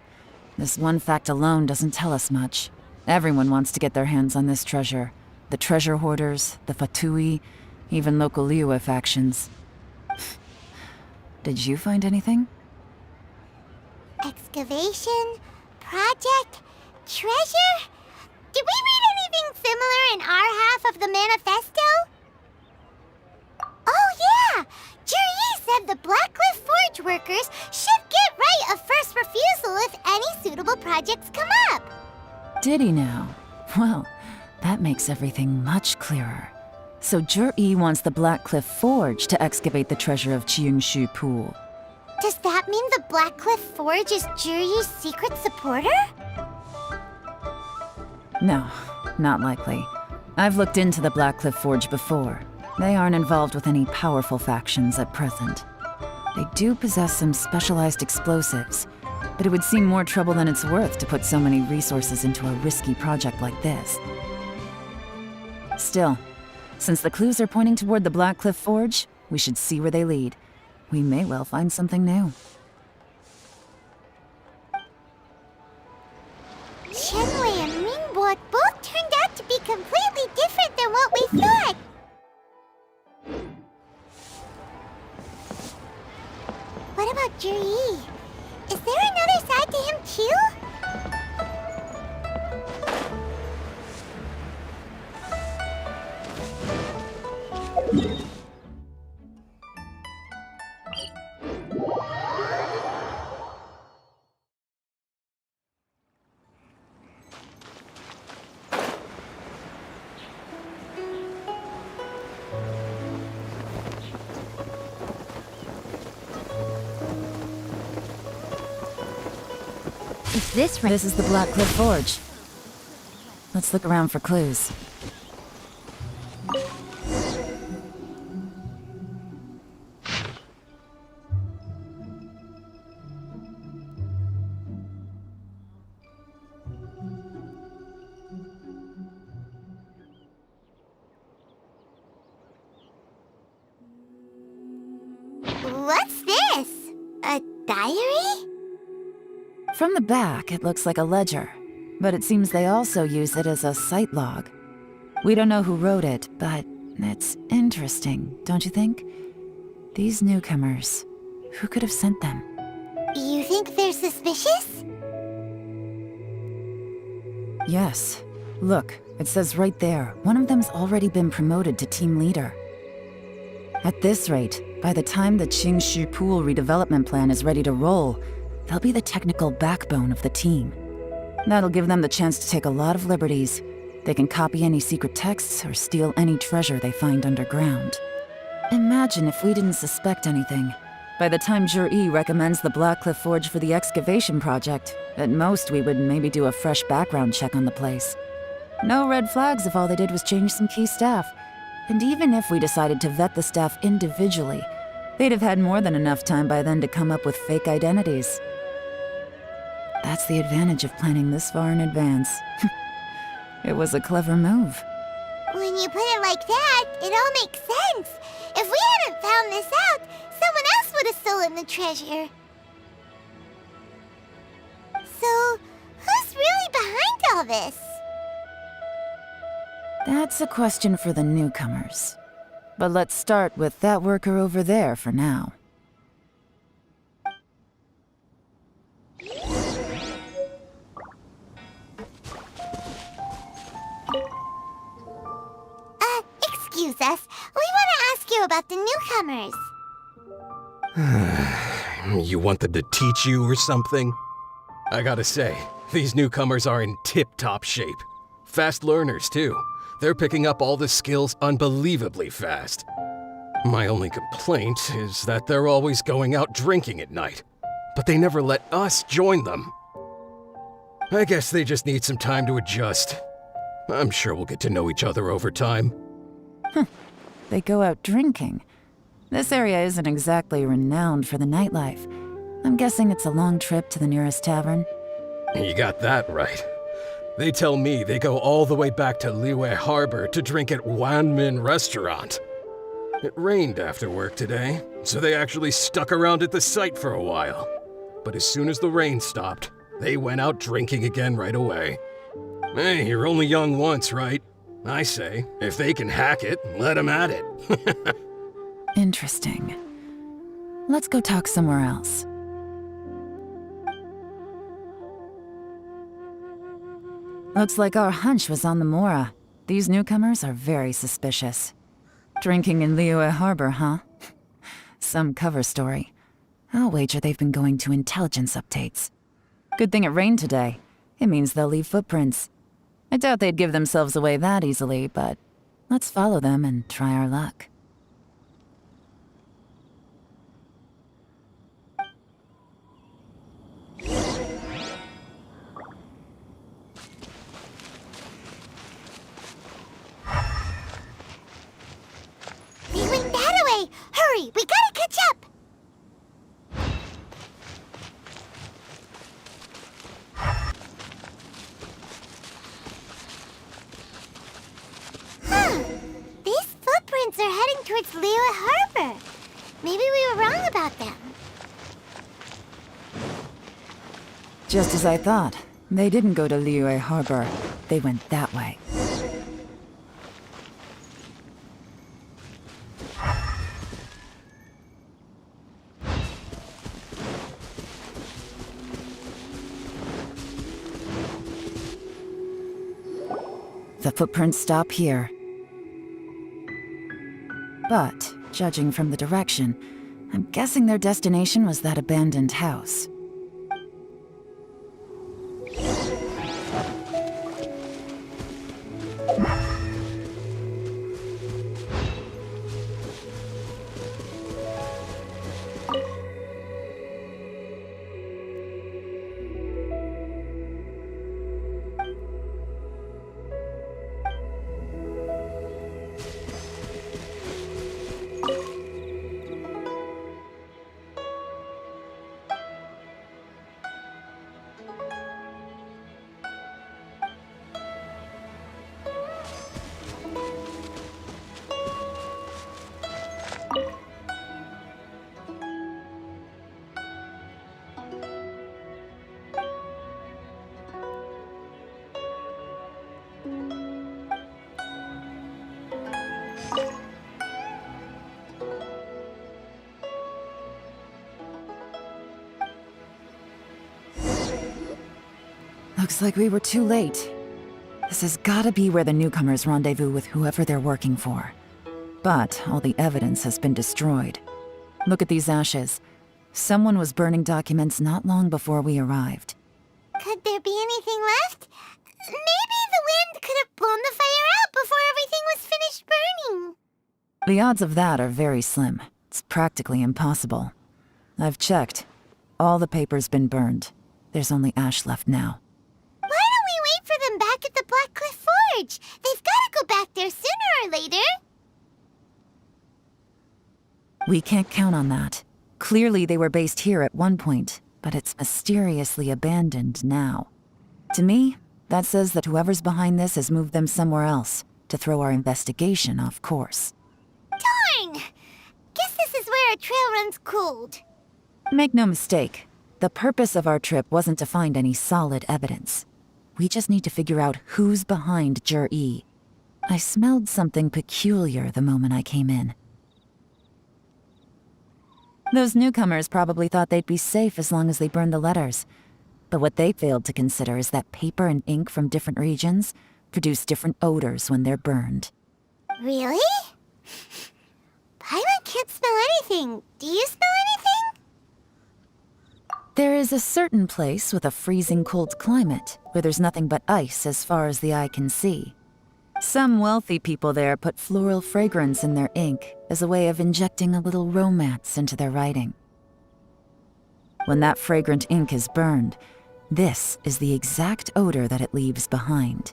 this one fact alone doesn't tell us much. Everyone wants to get their hands on this treasure. The treasure hoarders, the Fatui, even local Liyue factions. Did you find anything? Excavation? Project? Treasure? Did we read anything similar in our half of the manifesto? Oh yeah! Zhi-Yi said the Blackcliff Forge workers should get right of first refusal if any suitable projects come up. Did he now? Well, that makes everything much clearer. So Zhi-Yi wants the Blackcliff Forge to excavate the treasure of Qingshu Pool. Does that mean the Blackcliff Forge is Zhi-Yi's secret supporter? No, not likely. I've looked into the Blackcliff Forge before. They aren't involved with any powerful factions at present. They do possess some specialized explosives, but it would seem more trouble than it's worth to put so many resources into a risky project like this. Still, since the clues are pointing toward the Blackcliff Forge, we should see where they lead. We may well find something new. Qianwei and Mingbo both turned out to be completely different than what we thought. What about Zhi-Yi? Is there another side to him too? This is the Blackcliff Forge. Let's look around for clues. What's this? A diary? From the back, it looks like a ledger, but it seems they also use it as a site log. We don't know who wrote it, but it's interesting, don't you think? These newcomers, who could have sent them? You think they're suspicious? Yes. Look, it says right there, one of them's already been promoted to team leader. At this rate, by the time the Qingshu Pool redevelopment plan is ready to roll, they'll be the technical backbone of the team. That'll give them the chance to take a lot of liberties. They can copy any secret texts or steal any treasure they find underground. Imagine if we didn't suspect anything. By the time Zhi-Yi recommends the Blackcliff Forge for the excavation project, at most we would maybe do a fresh background check on the place. No red flags if all they did was change some key staff. And even if we decided to vet the staff individually, they'd have had more than enough time by then to come up with fake identities. That's the advantage of planning this far in advance. It was a clever move. When you put it like that, it all makes sense. If we hadn't found this out, someone else would have stolen the treasure. So, who's really behind all this? That's a question for the newcomers. But let's start with that worker over there for now. Excuse us. We want to ask you about the newcomers. You want them to teach you or something? I gotta say, these newcomers are in tip-top shape. Fast learners, too. They're picking up all the skills unbelievably fast. My only complaint is that they're always going out drinking at night, but they never let us join them. I guess they just need some time to adjust. I'm sure we'll get to know each other over time. They go out drinking. This area isn't exactly renowned for the nightlife. I'm guessing it's a long trip to the nearest tavern. You got that right. They tell me they go all the way back to Liyue Harbor to drink at Wanmin Restaurant. It rained after work today, so they actually stuck around at the site for a while. But as soon as the rain stopped, they went out drinking again right away. Hey, you're only young once, right? I say, if they can hack it, let them at it. Interesting. Let's go talk somewhere else. Looks like our hunch was on the Mora. These newcomers are very suspicious. Drinking in Liyue Harbor, huh? Some cover story. I'll wager they've been going to intelligence updates. Good thing it rained today. It means they'll leave footprints. I doubt they'd give themselves away that easily, but let's follow them and try our luck. They went that way! Hurry, we gotta catch up! These footprints are heading towards Liyue Harbor. Maybe we were wrong about them. Just as I thought. They didn't go to Liyue Harbor. They went that way. The footprints stop here. But, judging from the direction, I'm guessing their destination was that abandoned house. Looks like we were too late. This has gotta be where the newcomers rendezvous with whoever they're working for. But all the evidence has been destroyed. Look at these ashes. Someone was burning documents not long before we arrived. Could there be anything left? Maybe the wind could have blown the fire out before everything was finished burning. The odds of that are very slim. It's practically impossible. I've checked. All the paper's been burned. There's only ash left now. Why don't we wait for them back at the Black Cliff Forge? They've got to go back there sooner or later. We can't count on that. Clearly they were based here at one point, but it's mysteriously abandoned now. To me, that says that whoever's behind this has moved them somewhere else to throw our investigation off course. Darn! Guess this is where our trail runs cold. Make no mistake, the purpose of our trip wasn't to find any solid evidence. We just need to figure out who's behind Jur-E. I smelled something peculiar the moment I came in. Those newcomers probably thought they'd be safe as long as they burned the letters. But what they failed to consider is that paper and ink from different regions produce different odors when they're burned. Really? Paimon can't smell anything. Do you smell anything? There is a certain place with a freezing cold climate where there's nothing but ice as far as the eye can see. Some wealthy people there put floral fragrance in their ink as a way of injecting a little romance into their writing. When that fragrant ink is burned, this is the exact odor that it leaves behind.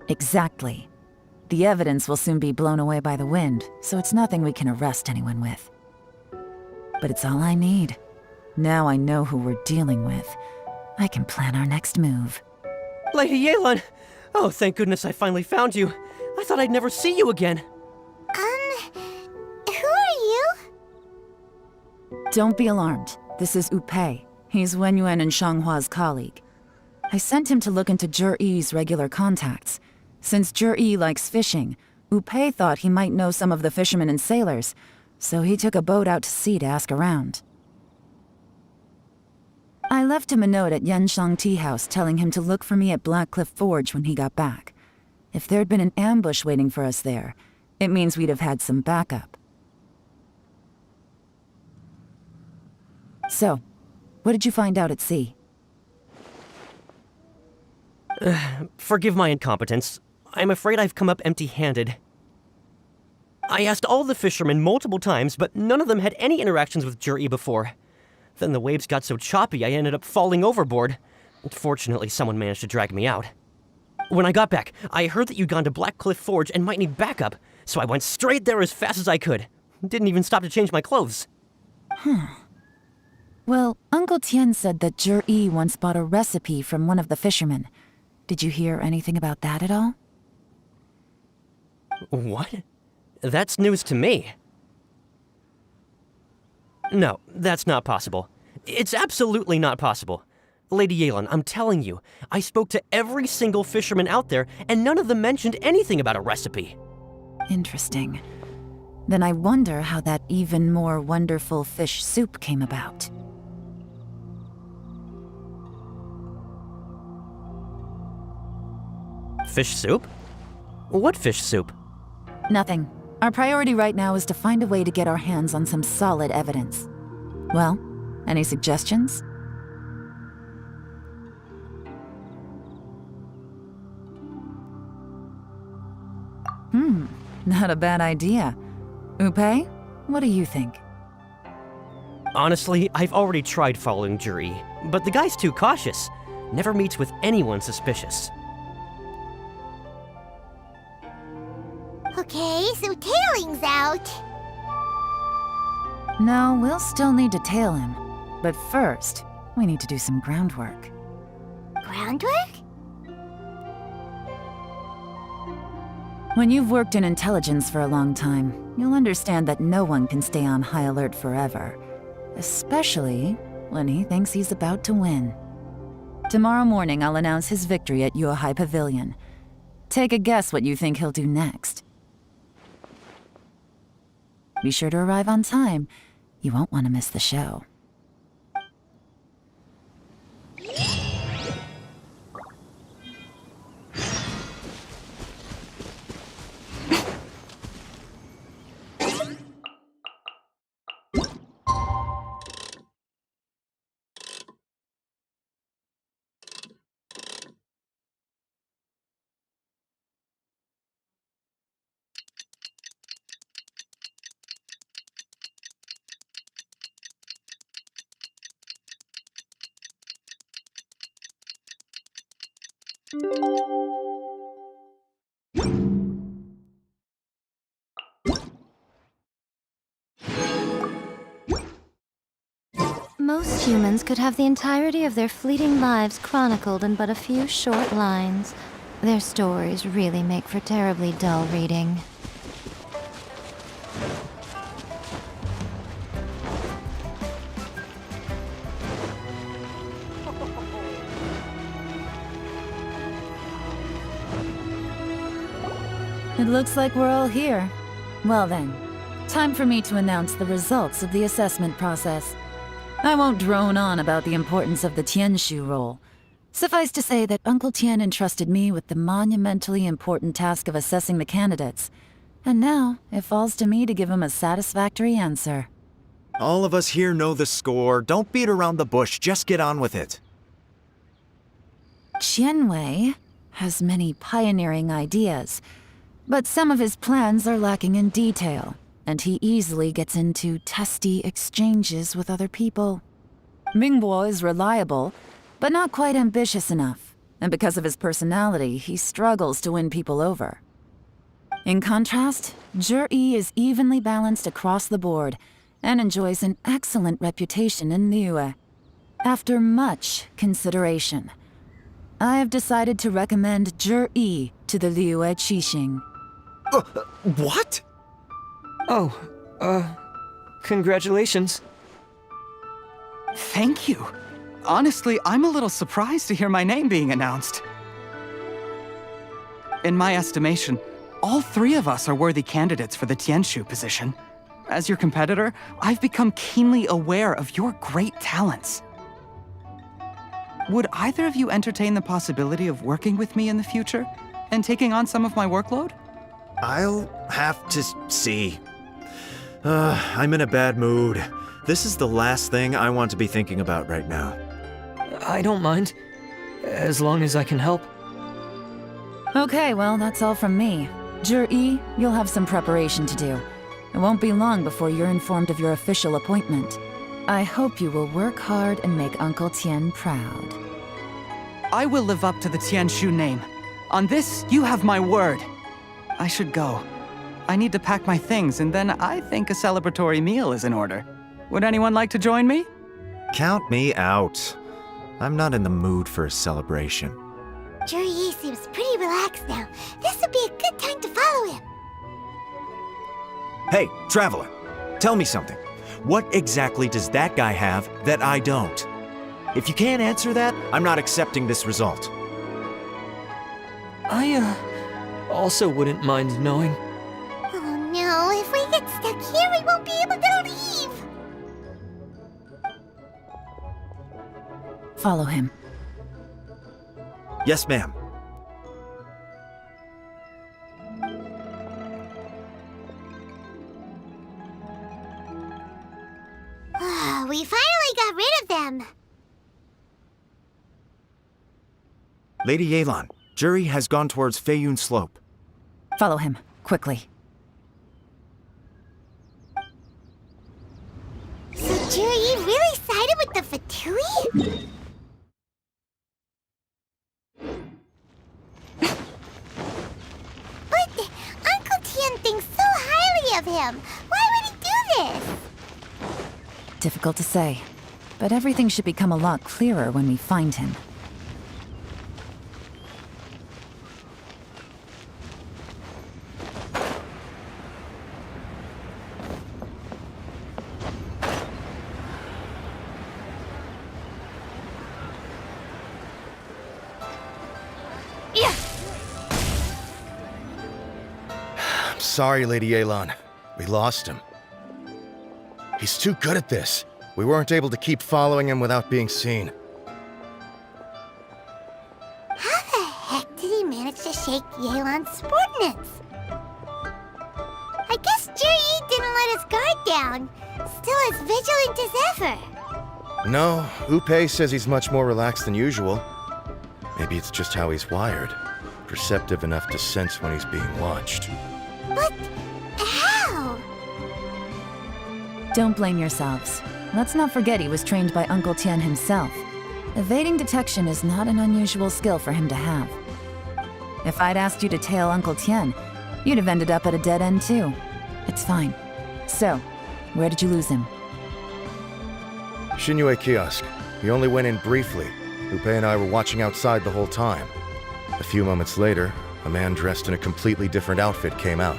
Exactly. The evidence will soon be blown away by the wind, so it's nothing we can arrest anyone with. But it's all I need. Now I know who we're dealing with. I can plan our next move. Lady Yelan! Oh, thank goodness I finally found you. I thought I'd never see you again. Who are you? Don't be alarmed. This is Upei. He's Wenyuan and Shanghua's colleague. I sent him to look into Zhi-Yi's regular contacts. Since Zhi-Yi likes fishing, Upei thought he might know some of the fishermen and sailors, so he took a boat out to sea to ask around. I left him a note at Yanshang Tea House telling him to look for me at Blackcliff Forge when he got back. If there'd been an ambush waiting for us there, it means we'd have had some backup. So, what did you find out at sea? Forgive my incompetence. I'm afraid I've come up empty-handed. I asked all the fishermen multiple times, but none of them had any interactions with Zhi-Yi before. Then the waves got so choppy I ended up falling overboard. Fortunately, someone managed to drag me out. When I got back, I heard that you'd gone to Blackcliff Forge and might need backup, so I went straight there as fast as I could. Didn't even stop to change my clothes. Well, Uncle Tian said that Zhi-Yi once bought a recipe from one of the fishermen. Did you hear anything about that at all? What? That's news to me. No, that's not possible. It's absolutely not possible. Lady Yelan, I'm telling you, I spoke to every single fisherman out there, and none of them mentioned anything about a recipe. Interesting. Then I wonder how that even more wonderful fish soup came about. Fish soup? What fish soup? Nothing. Our priority right now is to find a way to get our hands on some solid evidence. Well, any suggestions? Not a bad idea. Upei, what do you think? Honestly, I've already tried following Zhi-Yi, but the guy's too cautious. Never meets with anyone suspicious. Okay, so tailing's out. No, we'll still need to tail him. But first, we need to do some groundwork. Groundwork? When you've worked in intelligence for a long time, you'll understand that no one can stay on high alert forever. Especially when he thinks he's about to win. Tomorrow morning, I'll announce his victory at Yuehai Pavilion. Take a guess what you think he'll do next. Be sure to arrive on time. You won't want to miss the show. Most humans could have the entirety of their fleeting lives chronicled in but a few short lines. Their stories really make for terribly dull reading. It looks like we're all here. Well then, time for me to announce the results of the assessment process. I won't drone on about the importance of the Tianshu role. Suffice to say that Uncle Tian entrusted me with the monumentally important task of assessing the candidates. And now, it falls to me to give him a satisfactory answer. All of us here know the score. Don't beat around the bush, just get on with it. Qianwei has many pioneering ideas, but some of his plans are lacking in detail, and he easily gets into testy exchanges with other people. Mingbo is reliable, but not quite ambitious enough, and because of his personality, he struggles to win people over. In contrast, Zhi is evenly balanced across the board and enjoys an excellent reputation in Liyue. After much consideration, I have decided to recommend Zhi to the Liyue Qixing. What? Oh, congratulations. Thank you. Honestly, I'm a little surprised to hear my name being announced. In my estimation, all three of us are worthy candidates for the Tianshu position. As your competitor, I've become keenly aware of your great talents. Would either of you entertain the possibility of working with me in the future and taking on some of my workload? I'll have to see. I'm in a bad mood. This is the last thing I want to be thinking about right now. I don't mind, as long as I can help. Okay, well, that's all from me. Zhi, you'll have some preparation to do. It won't be long before you're informed of your official appointment. I hope you will work hard and make Uncle Tian proud. I will live up to the Tianshu name. On this, you have my word. I should go. I need to pack my things, and then I think a celebratory meal is in order. Would anyone like to join me? Count me out. I'm not in the mood for a celebration. Zhi seems pretty relaxed now. This would be a good time to follow him. Hey, Traveler, tell me something. What exactly does that guy have that I don't? If you can't answer that, I'm not accepting this result. I, also wouldn't mind knowing. Oh no, if we get stuck here, we won't be able to leave. Follow him. Yes, ma'am. We finally got rid of them. Lady Yelan, Zhi has gone towards Feiyun Slope. Follow him, quickly. So Zhi really sided with the Fatui? But Uncle Tian thinks so highly of him. Why would he do this? Difficult to say, but everything should become a lot clearer when we find him. I'm sorry, Lady Yelan. We lost him. He's too good at this. We weren't able to keep following him without being seen. How the heck did he manage to shake Yelan's subordinates? I guess Zhi didn't let his guard down. Still as vigilant as ever. No, Upei says he's much more relaxed than usual. Maybe it's just how he's wired. Perceptive enough to sense when he's being watched. But how? Don't blame yourselves. Let's not forget he was trained by Uncle Tian himself. Evading detection is not an unusual skill for him to have. If I'd asked you to tail Uncle Tian, you'd have ended up at a dead end too. It's fine. So, where did you lose him? Xinyue kiosk. He only went in briefly. Upei and I were watching outside the whole time. A few moments later, a man dressed in a completely different outfit came out.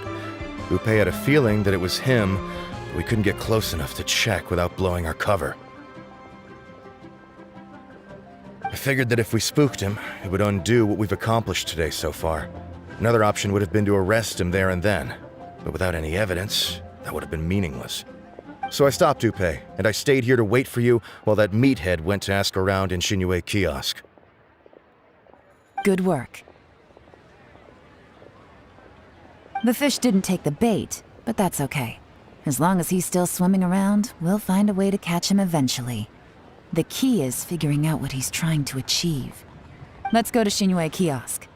Upei had a feeling that it was him, but we couldn't get close enough to check without blowing our cover. I figured that if we spooked him, it would undo what we've accomplished today so far. Another option would have been to arrest him there and then, but without any evidence, that would have been meaningless. So I stopped Upei, and I stayed here to wait for you while that meathead went to ask around in Xinyue kiosk. Good work. The fish didn't take the bait, but that's okay. As long as he's still swimming around, we'll find a way to catch him eventually. The key is figuring out what he's trying to achieve. Let's go to Xinyue Kiosk.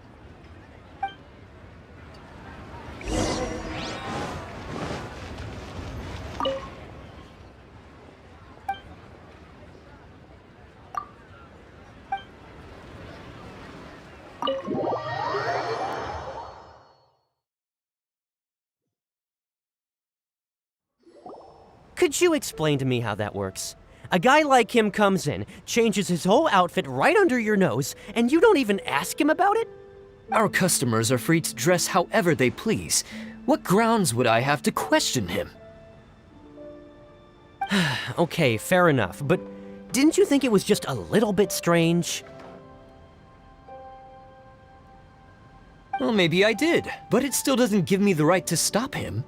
Could you explain to me how that works? A guy like him comes in, changes his whole outfit right under your nose, and you don't even ask him about it? Our customers are free to dress however they please. What grounds would I have to question him? Okay, fair enough, but didn't you think it was just a little bit strange? Well, maybe I did, but it still doesn't give me the right to stop him.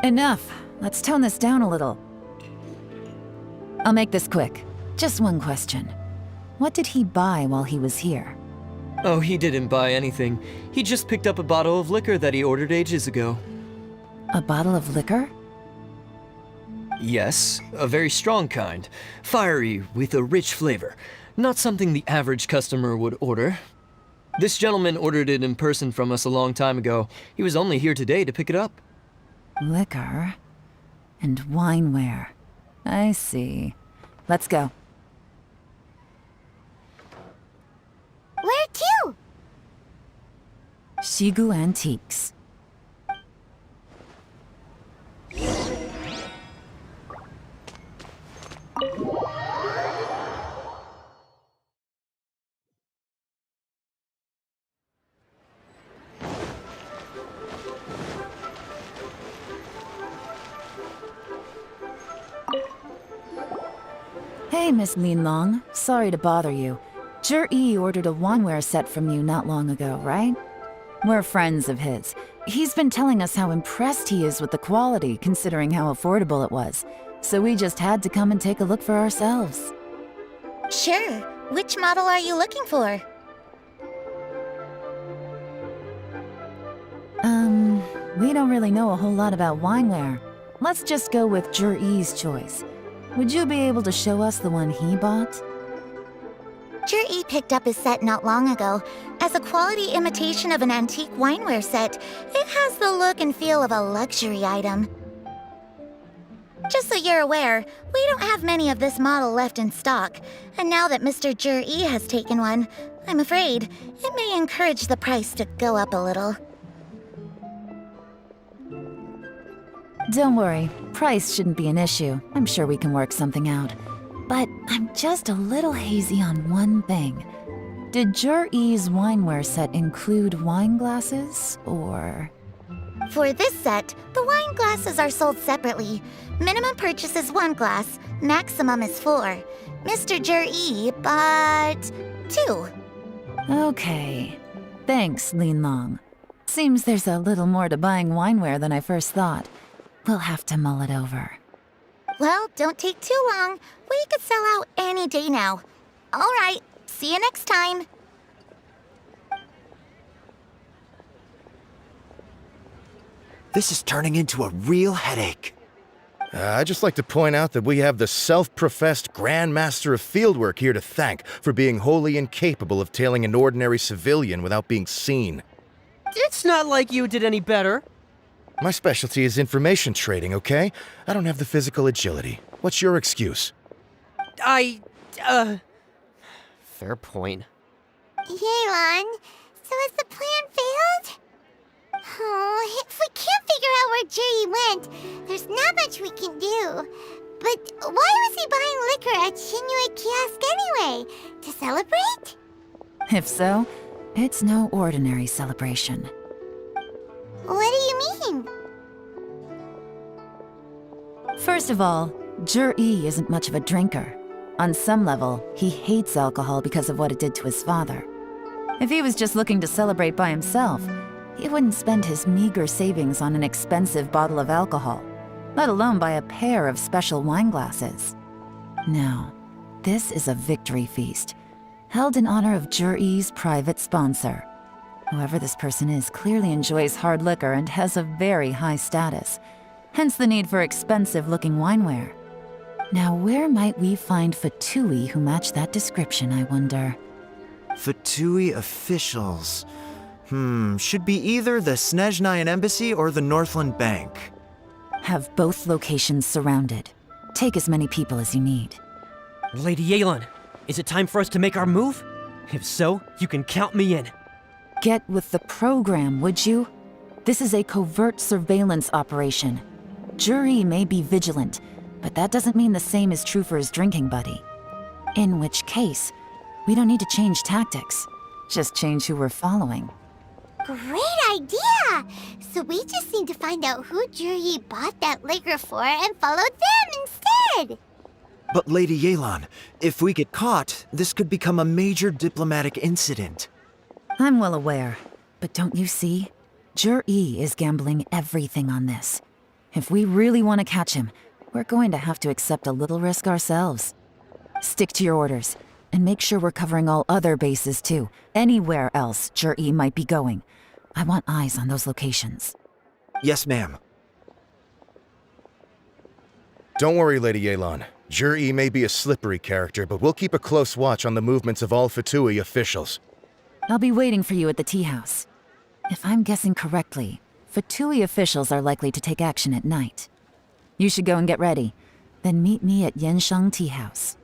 Enough. Let's tone this down a little. I'll make this quick. Just one question. What did he buy while he was here? Oh, he didn't buy anything. He just picked up a bottle of liquor that he ordered ages ago. A bottle of liquor? Yes, a very strong kind. Fiery, with a rich flavor. Not something the average customer would order. This gentleman ordered it in person from us a long time ago. He was only here today to pick it up. Liquor and wineware. I see. Let's go. Where to? Shigu Antiques. Hey, Miss Linlong. Sorry to bother you. Zhi ordered a wanware set from you not long ago, right? We're friends of his. He's been telling us how impressed he is with the quality, considering how affordable it was. So we just had to come and take a look for ourselves. Sure. Which model are you looking for? We don't really know a whole lot about wineware. Let's just go with Zhi's choice. Would you be able to show us the one he bought? Zhi picked up his set not long ago. As a quality imitation of an antique wineware set, it has the look and feel of a luxury item. Just so you're aware, we don't have many of this model left in stock, and now that Mr. Zhi has taken one, I'm afraid it may encourage the price to go up a little. Don't worry, price shouldn't be an issue. I'm sure we can work something out. But I'm just a little hazy on one thing. Did Zhi's wineware set include wine glasses, or...? For this set, the wine glasses are sold separately. Minimum purchase is 1 glass, maximum is 4. Mr. Zhi bought 2. Okay. Thanks, Linlong. Seems there's a little more to buying wineware than I first thought. We'll have to mull it over. Well, don't take too long. We could sell out any day now. All right, see you next time. This is turning into a real headache. I'd just like to point out that we have the self-professed Grand Master of Fieldwork here to thank for being wholly incapable of tailing an ordinary civilian without being seen. It's not like you did any better. My specialty is information trading, okay? I don't have the physical agility. What's your excuse? Fair point. Yelan, so has the plan failed? Oh, if we can't figure out where Jerry went, there's not much we can do. But why was he buying liquor at Xinyue Kiosk anyway? To celebrate? If so, it's no ordinary celebration. What do you mean? First of all, Zhi isn't much of a drinker. On some level, he hates alcohol because of what it did to his father. If he was just looking to celebrate by himself, he wouldn't spend his meager savings on an expensive bottle of alcohol, let alone buy a pair of special wine glasses. No, this is a victory feast, held in honor of Zhi's private sponsor. Whoever this person is clearly enjoys hard liquor and has a very high status, hence the need for expensive-looking wineware. Now, where might we find Fatui who match that description, I wonder? Fatui officials. Should be either the Snezhnayan Embassy or the Northland Bank. Have both locations surrounded. Take as many people as you need. Lady Yelan, is it time for us to make our move? If so, you can count me in. Get with the program, would you? This is a covert surveillance operation. Juri may be vigilant, but that doesn't mean the same is true for his drinking buddy. In which case, we don't need to change tactics. Just change who we're following. Great idea! So we just need to find out who Juri bought that liquor for and follow them instead! But Lady Yelan, if we get caught, this could become a major diplomatic incident. I'm well aware, but don't you see? Juri is gambling everything on this. If we really want to catch him, we're going to have to accept a little risk ourselves. Stick to your orders, and make sure we're covering all other bases too. Anywhere else Juri might be going. I want eyes on those locations. Yes, ma'am. Don't worry, Lady Yelan. Juri may be a slippery character, but we'll keep a close watch on the movements of all Fatui officials. I'll be waiting for you at the tea house. If I'm guessing correctly, Fatui officials are likely to take action at night. You should go and get ready. Then meet me at Yensheng Tea House.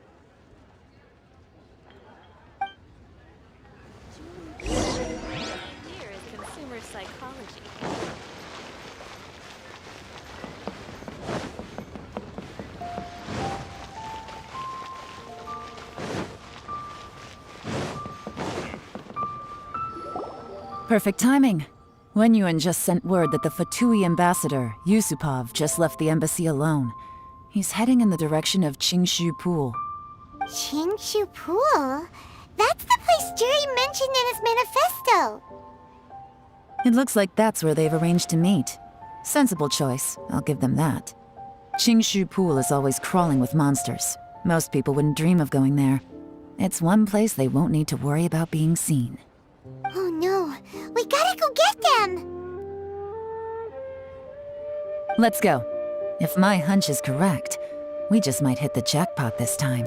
Perfect timing. Wenyuan just sent word that the Fatui ambassador, Yusupov, just left the embassy alone. He's heading in the direction of Qingshu Pool. Qingshu Pool? That's the place Juri mentioned in his manifesto! It looks like that's where they've arranged to meet. Sensible choice, I'll give them that. Qingshu Pool is always crawling with monsters. Most people wouldn't dream of going there. It's one place they won't need to worry about being seen. Oh no, we gotta go get them! Let's go. If my hunch is correct, we just might hit the jackpot this time.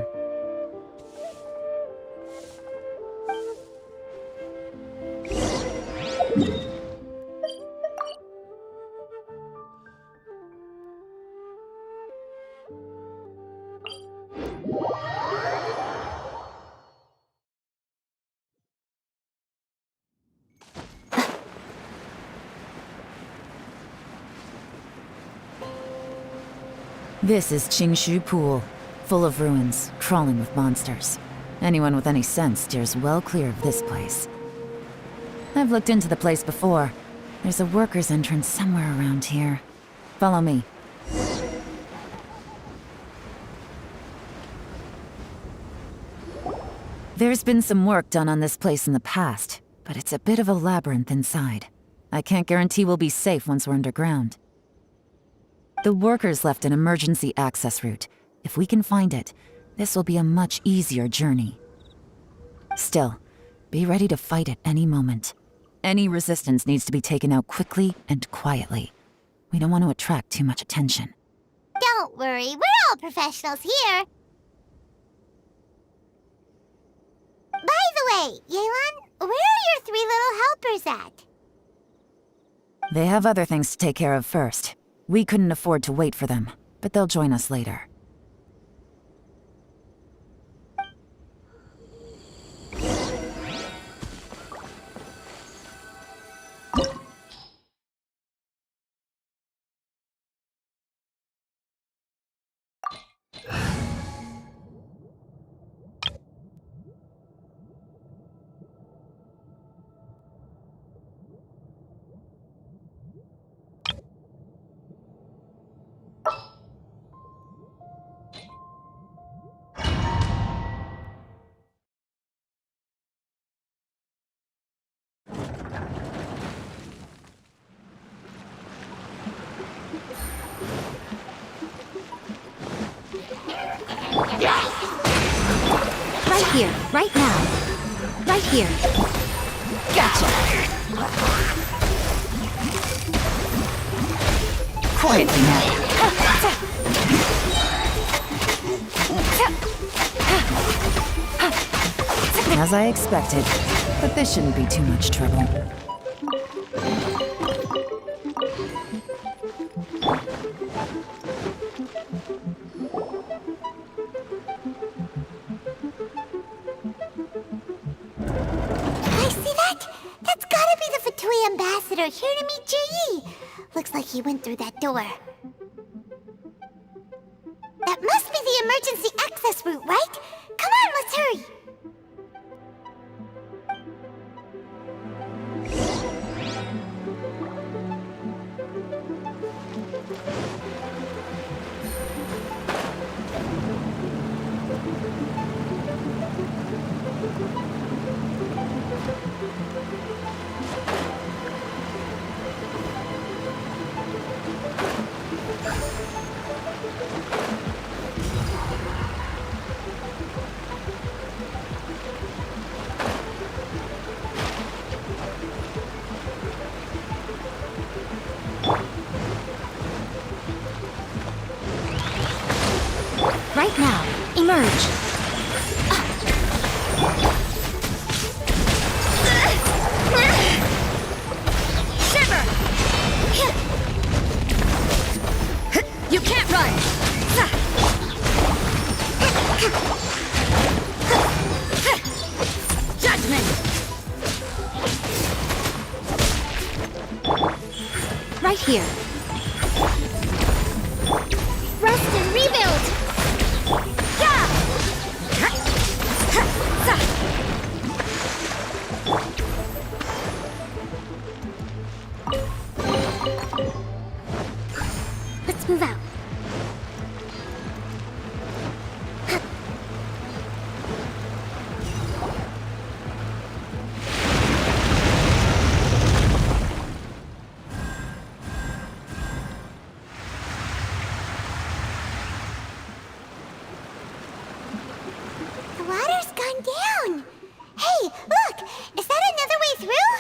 This is Qingshu Pool, full of ruins, crawling with monsters. Anyone with any sense steers well clear of this place. I've looked into the place before. There's a worker's entrance somewhere around here. Follow me. There's been some work done on this place in the past, but it's a bit of a labyrinth inside. I can't guarantee we'll be safe once we're underground. The workers left an emergency access route. If we can find it, this will be a much easier journey. Still, be ready to fight at any moment. Any resistance needs to be taken out quickly and quietly. We don't want to attract too much attention. Don't worry, we're all professionals here! By the way, Yelan, where are your 3 little helpers at? They have other things to take care of first. We couldn't afford to wait for them, but they'll join us later. Right here, right now. Right here. Gotcha. Quietly now. As I expected, but this shouldn't be too much trouble. I see that? That's gotta be the Fatui ambassador here to meet Ji. Looks like he went through that door. That must be the emergency access route, right? Come on, let's hurry. Right now, emerge. Shiver! You can't run! Judgment! Right here. Rest and rebuild. Let's move out. The water's gone down. Hey, look! Is that another way through?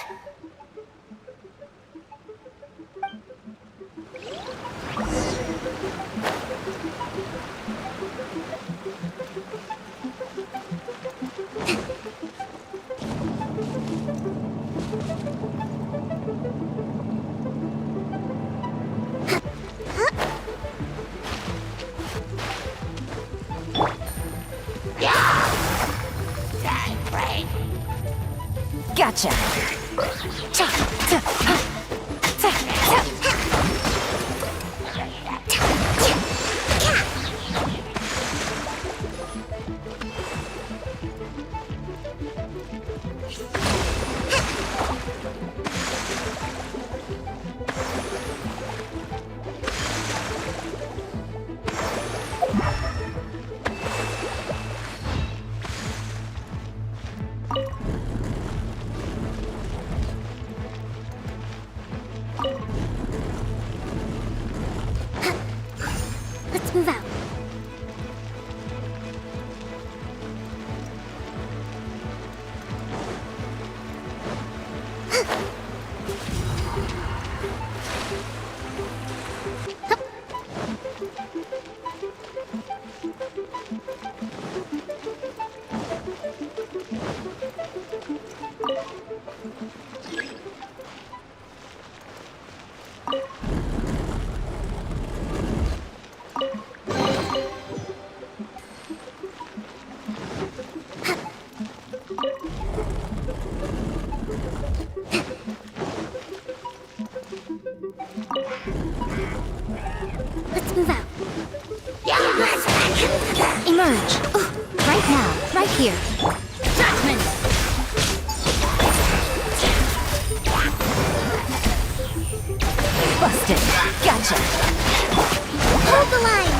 Gotcha. Let's move out. Let's move out. Emerge. Right now, right here. Judgment! Busted. Gotcha. Hold the line.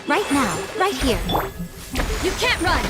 Right now, right here. You can't run!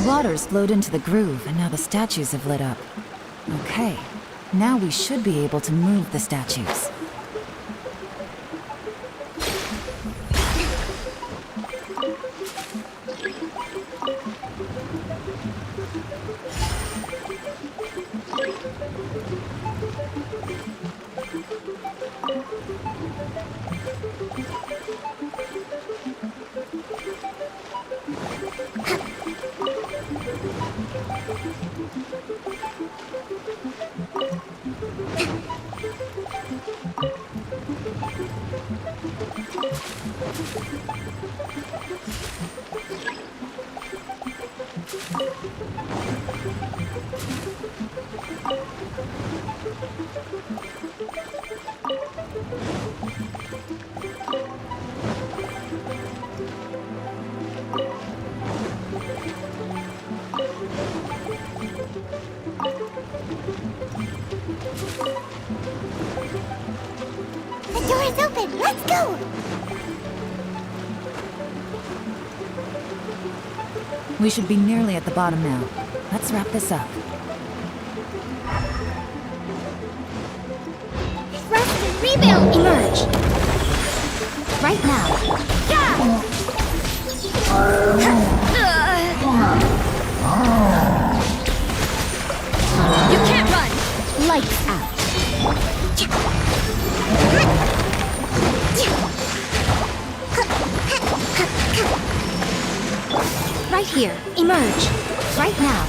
water's flowed into the groove, and now the statues have lit up. Okay, now we should be able to move the statues. The door is open. Let's go. We should be nearly at the bottom now. Let's wrap this up. Rest and rebuild. Emerge! Right now. You can't run. Lights out. Right here. Emerge. Right now.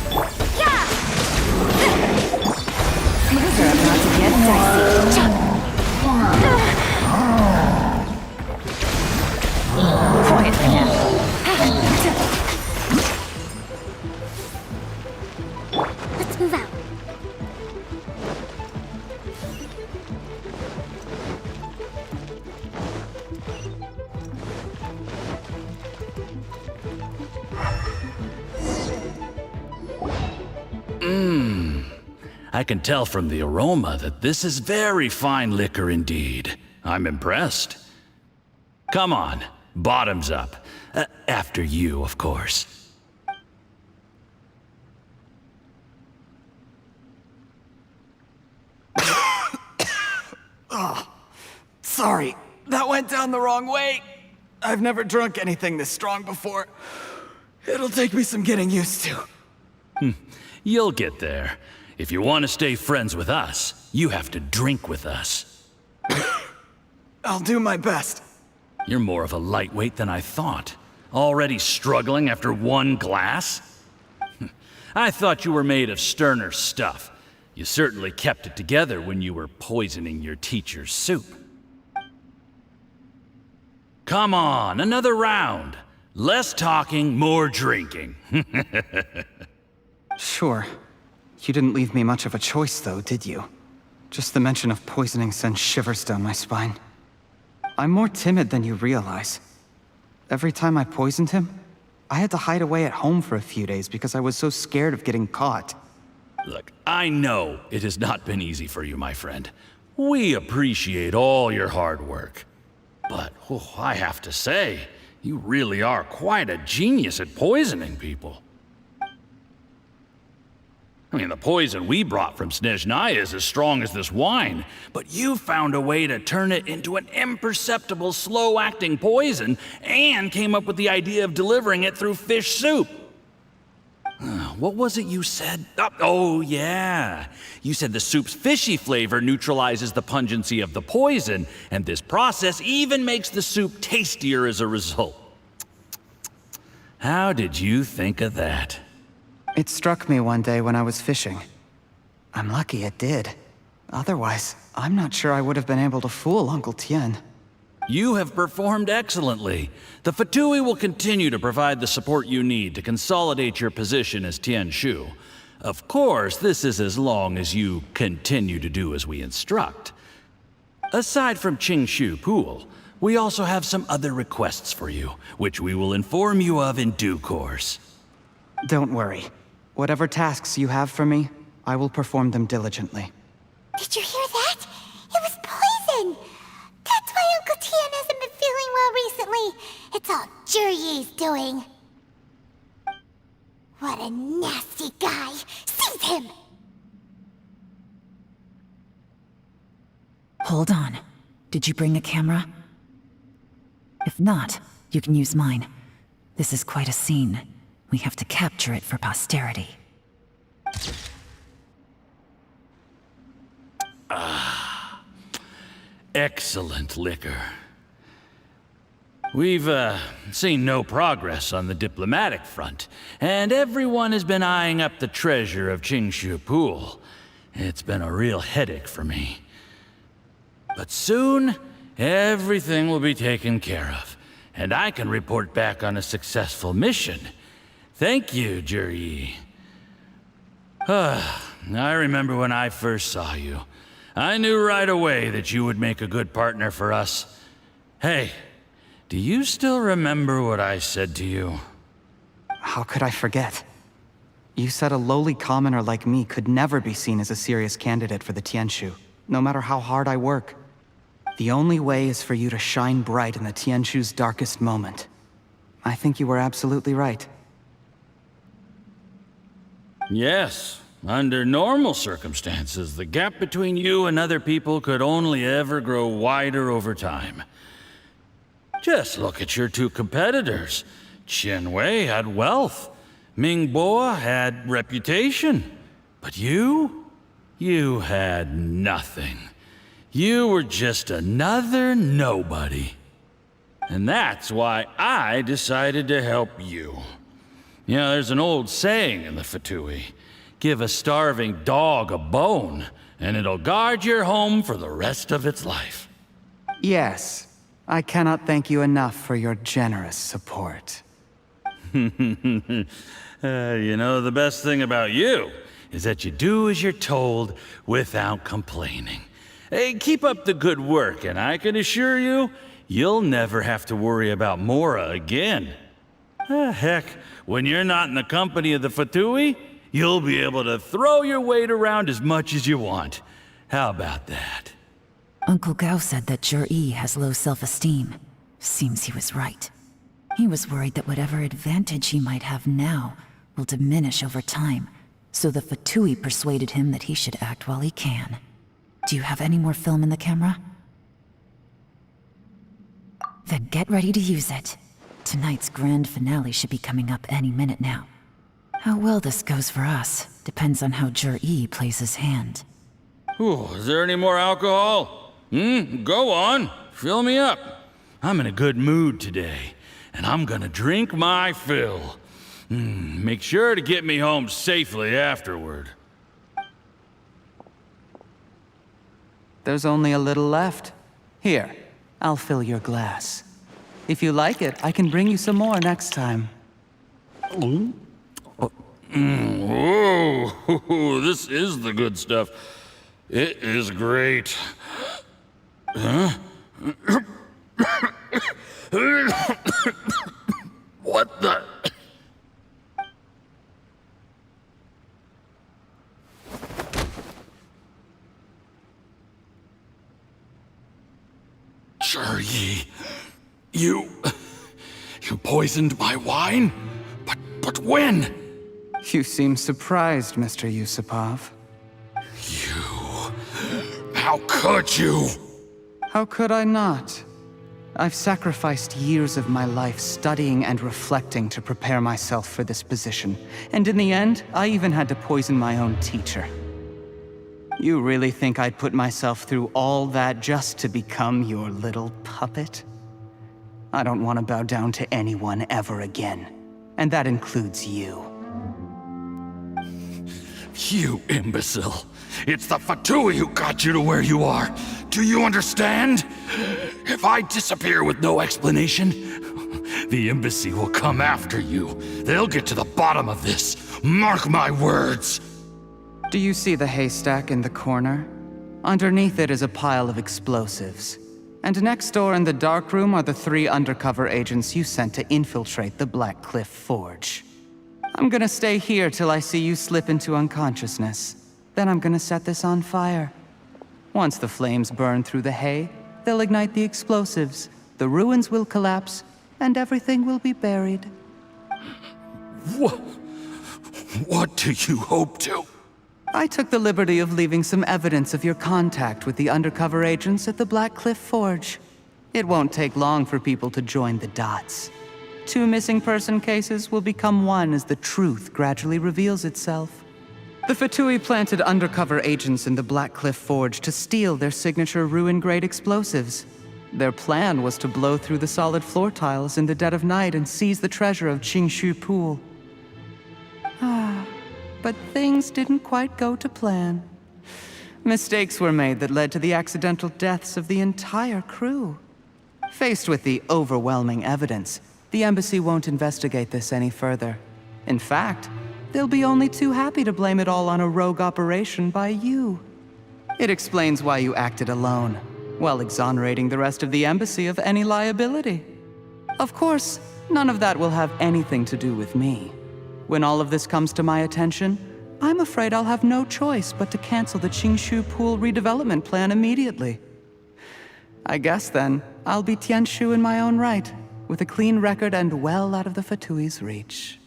Things are about to get dicey. Quietly now. Let's move out. I can tell from the aroma that this is very fine liquor indeed. I'm impressed. Come on, bottoms up. After you, of course. Oh, sorry. That went down the wrong way. I've never drunk anything this strong before. It'll take me some getting used to. You'll get there. If you want to stay friends with us, you have to drink with us. I'll do my best. You're more of a lightweight than I thought. Already struggling after one glass? I thought you were made of sterner stuff. You certainly kept it together when you were poisoning your teacher's soup. Come on, another round. Less talking, more drinking. Sure. You didn't leave me much of a choice, though, did you? Just the mention of poisoning sends shivers down my spine. I'm more timid than you realize. Every time I poisoned him, I had to hide away at home for a few days because I was so scared of getting caught. Look, I know it has not been easy for you, my friend. We appreciate all your hard work. But, I have to say, you really are quite a genius at poisoning people. I mean, the poison we brought from Snezhnaya is as strong as this wine, but you found a way to turn it into an imperceptible, slow-acting poison and came up with the idea of delivering it through fish soup. What was it you said? Oh, yeah. You said the soup's fishy flavor neutralizes the pungency of the poison, and this process even makes the soup tastier as a result. How did you think of that? It struck me one day when I was fishing. I'm lucky it did. Otherwise, I'm not sure I would have been able to fool Uncle Tien. You have performed excellently. The Fatui will continue to provide the support you need to consolidate your position as Tien Shu. Of course, this is as long as you continue to do as we instruct. Aside from Qingshu Pool, we also have some other requests for you, which we will inform you of in due course. Don't worry. Whatever tasks you have for me, I will perform them diligently. Did you hear that? It was poison! That's why Uncle Tien hasn't been feeling well recently. It's all Jurye's doing. What a nasty guy! Seize him! Hold on. Did you bring a camera? If not, you can use mine. This is quite a scene. We have to capture it for posterity. Excellent liquor. We've, seen no progress on the diplomatic front, and everyone has been eyeing up the treasure of Qingshu Pool. It's been a real headache for me. But soon, everything will be taken care of, and I can report back on a successful mission. Thank you, Juri. I remember when I first saw you. I knew right away that you would make a good partner for us. Hey, do you still remember what I said to you? How could I forget? You said a lowly commoner like me could never be seen as a serious candidate for the Tianshu, no matter how hard I work. The only way is for you to shine bright in the Tianshu's darkest moment. I think you were absolutely right. Yes. Under normal circumstances, the gap between you and other people could only ever grow wider over time. Just look at your two competitors. Qianwei had wealth. Mingbo had reputation. But you had nothing. You were just another nobody. And that's why I decided to help you. You know, there's an old saying in the Fatui. Give a starving dog a bone, and it'll guard your home for the rest of its life. Yes. I cannot thank you enough for your generous support. You know, the best thing about you is that you do as you're told without complaining. Hey, keep up the good work, and I can assure you, you'll never have to worry about Mora again. Heck, when you're not in the company of the Fatui, you'll be able to throw your weight around as much as you want. How about that? Uncle Gao said that Jur-E has low self-esteem. Seems he was right. He was worried that whatever advantage he might have now will diminish over time, so the Fatui persuaded him that he should act while he can. Do you have any more film in the camera? Then get ready to use it. Tonight's grand finale should be coming up any minute now. How well this goes for us depends on how Jur-E plays his hand. Ooh, is there any more alcohol? Go on. Fill me up. I'm in a good mood today, and I'm gonna drink my fill. Make sure to get me home safely afterward. There's only a little left. Here, I'll fill your glass. If you like it, I can bring you some more next time. Whoa, this is the good stuff. It is great. Huh? What the? Jur-E, you poisoned my wine? But when? You seem surprised, Mr. Yusupov. How could you? How could I not? I've sacrificed years of my life studying and reflecting to prepare myself for this position. And in the end, I even had to poison my own teacher. You really think I'd put myself through all that just to become your little puppet? I don't want to bow down to anyone ever again. And that includes you. You imbecile. It's the Fatui who got you to where you are. Do you understand? If I disappear with no explanation, the embassy will come after you. They'll get to the bottom of this. Mark my words. Do you see the haystack in the corner? Underneath it is a pile of explosives. And next door in the dark room are the 3 undercover agents you sent to infiltrate the Black Cliff Forge. I'm gonna stay here till I see you slip into unconsciousness. Then I'm gonna set this on fire. Once the flames burn through the hay, they'll ignite the explosives, the ruins will collapse, and everything will be buried. What do you hope to? I took the liberty of leaving some evidence of your contact with the undercover agents at the Black Cliff Forge. It won't take long for people to join the dots. 2 missing person cases will become one as the truth gradually reveals itself. The Fatui planted undercover agents in the Black Cliff Forge to steal their signature ruin-grade explosives. Their plan was to blow through the solid floor tiles in the dead of night and seize the treasure of Qingshu Pool. But things didn't quite go to plan. Mistakes were made that led to the accidental deaths of the entire crew. Faced with the overwhelming evidence, the embassy won't investigate this any further. In fact, they'll be only too happy to blame it all on a rogue operation by you. It explains why you acted alone, while exonerating the rest of the embassy of any liability. Of course, none of that will have anything to do with me. When all of this comes to my attention, I'm afraid I'll have no choice but to cancel the Qingshu Pool redevelopment plan immediately. I guess then, I'll be Tianshu in my own right, with a clean record and well out of the Fatui's reach.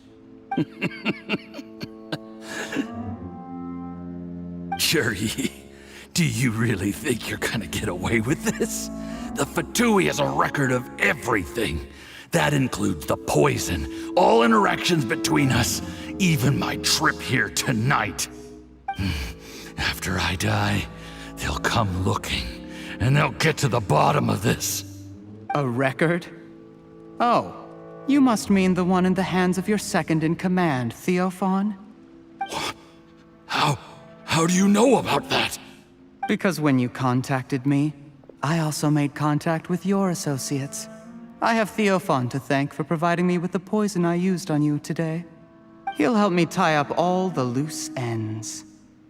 Juri, do you really think you're gonna get away with this? The Fatui has a record of everything. That includes the poison, all interactions between us, even my trip here tonight. After I die, they'll come looking, and they'll get to the bottom of this. A record? Oh, you must mean the one in the hands of your second-in-command, Theophan? How do you know about that? Because when you contacted me, I also made contact with your associates. I have Theophan to thank for providing me with the poison I used on you today. He'll help me tie up all the loose ends.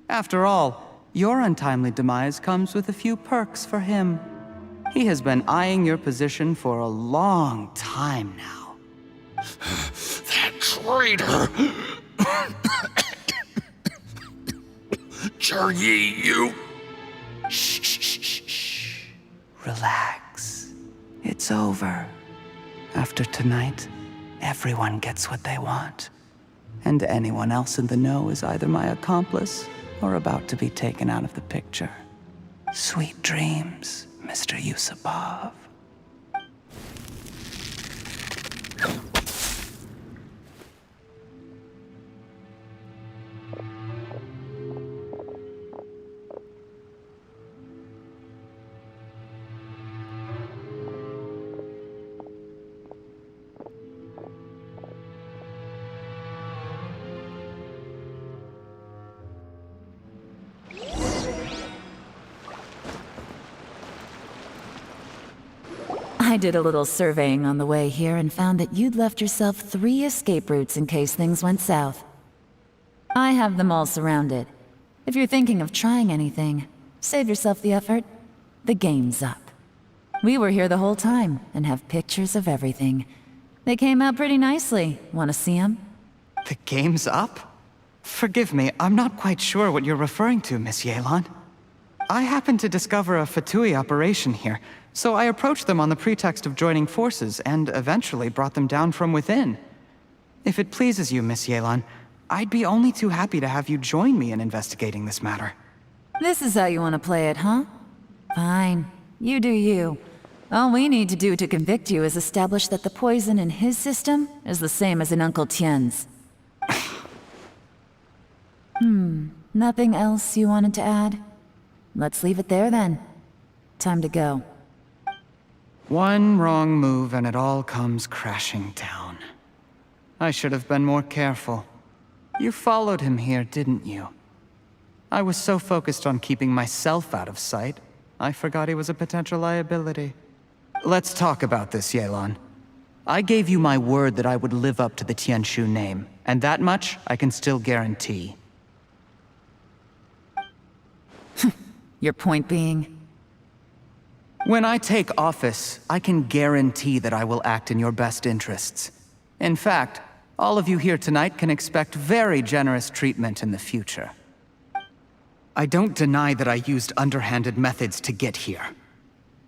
After all, your untimely demise comes with a few perks for him. He has been eyeing your position for a long time now. That traitor! Juri, you... Shh. Relax. It's over. After tonight, everyone gets what they want. And anyone else in the know is either my accomplice or about to be taken out of the picture. Sweet dreams, Mr. Yusupov. I did a little surveying on the way here and found that you'd left yourself 3 escape routes in case things went south. I have them all surrounded. If you're thinking of trying anything, save yourself the effort. The game's up. We were here the whole time and have pictures of everything. They came out pretty nicely. Want to see them? The game's up? Forgive me, I'm not quite sure what you're referring to, Miss Yelan. I happened to discover a Fatui operation here, so I approached them on the pretext of joining forces and eventually brought them down from within. If it pleases you, Miss Yelan, I'd be only too happy to have you join me in investigating this matter. This is how you want to play it, huh? Fine. You do you. All we need to do to convict you is establish that the poison in his system is the same as in Uncle Tien's. Nothing else you wanted to add? Let's leave it there then. Time to go. One wrong move and it all comes crashing down. I should have been more careful. You followed him here, didn't you? I was so focused on keeping myself out of sight, I forgot he was a potential liability. Let's talk about this, Yelan. I gave you my word that I would live up to the Tianshu name, and that much I can still guarantee. Your point being? When I take office, I can guarantee that I will act in your best interests. In fact, all of you here tonight can expect very generous treatment in the future. I don't deny that I used underhanded methods to get here.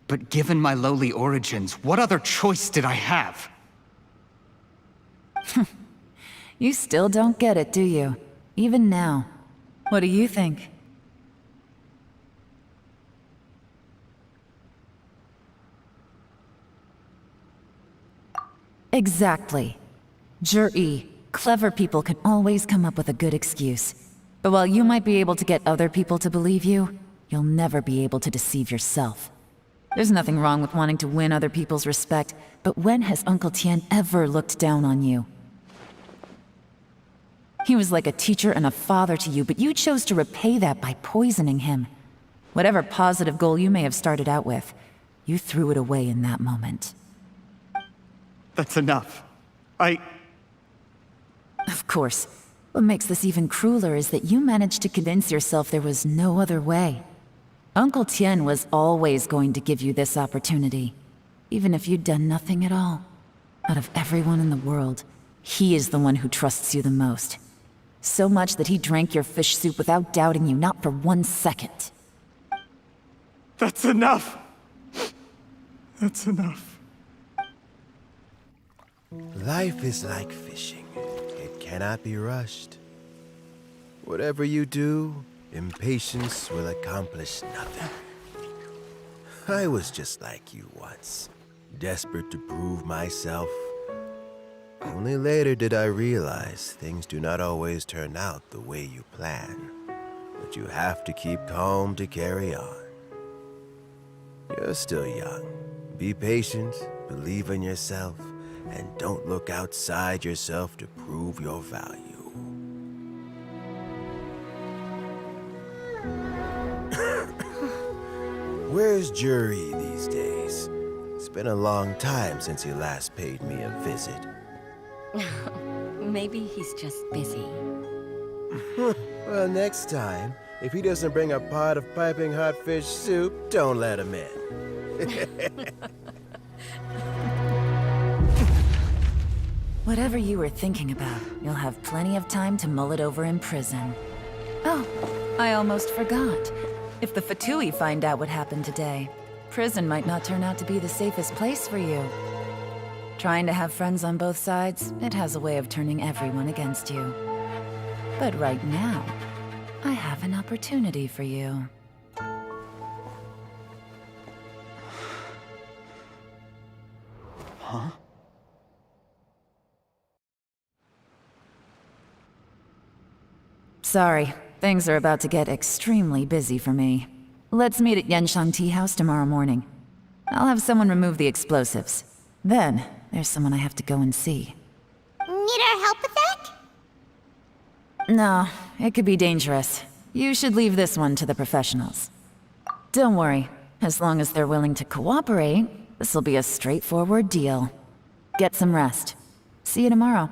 But given my lowly origins, what other choice did I have? You still don't get it, do you? Even now. What do you think? Exactly. Jur-E, clever people can always come up with a good excuse. But while you might be able to get other people to believe you, you'll never be able to deceive yourself. There's nothing wrong with wanting to win other people's respect, but when has Uncle Tian ever looked down on you? He was like a teacher and a father to you, but you chose to repay that by poisoning him. Whatever positive goal you may have started out with, you threw it away in that moment. That's enough. Of course. What makes this even crueler is that you managed to convince yourself there was no other way. Uncle Tian was always going to give you this opportunity, even if you'd done nothing at all. Out of everyone in the world, he is the one who trusts you the most. So much that he drank your fish soup without doubting you, not for 1 second. That's enough! That's enough. Life is like fishing. It cannot be rushed. Whatever you do, impatience will accomplish nothing. I was just like you once, desperate to prove myself. Only later did I realize things do not always turn out the way you plan, but you have to keep calm to carry on. You're still young. Be patient, believe in yourself, and don't look outside yourself to prove your value. Where's Jur-E these days? It's been a long time since he last paid me a visit. Maybe he's just busy. Well, next time, if he doesn't bring a pot of piping hot fish soup, don't let him in. Whatever you were thinking about, you'll have plenty of time to mull it over in prison. Oh, I almost forgot. If the Fatui find out what happened today, prison might not turn out to be the safest place for you. Trying to have friends on both sides, it has a way of turning everyone against you. But right now, I have an opportunity for you. Huh? Sorry, things are about to get extremely busy for me. Let's meet at Genshin Tea House tomorrow morning. I'll have someone remove the explosives. Then, there's someone I have to go and see. Need our help with that? No, it could be dangerous. You should leave this one to the professionals. Don't worry, as long as they're willing to cooperate, this'll be a straightforward deal. Get some rest. See you tomorrow.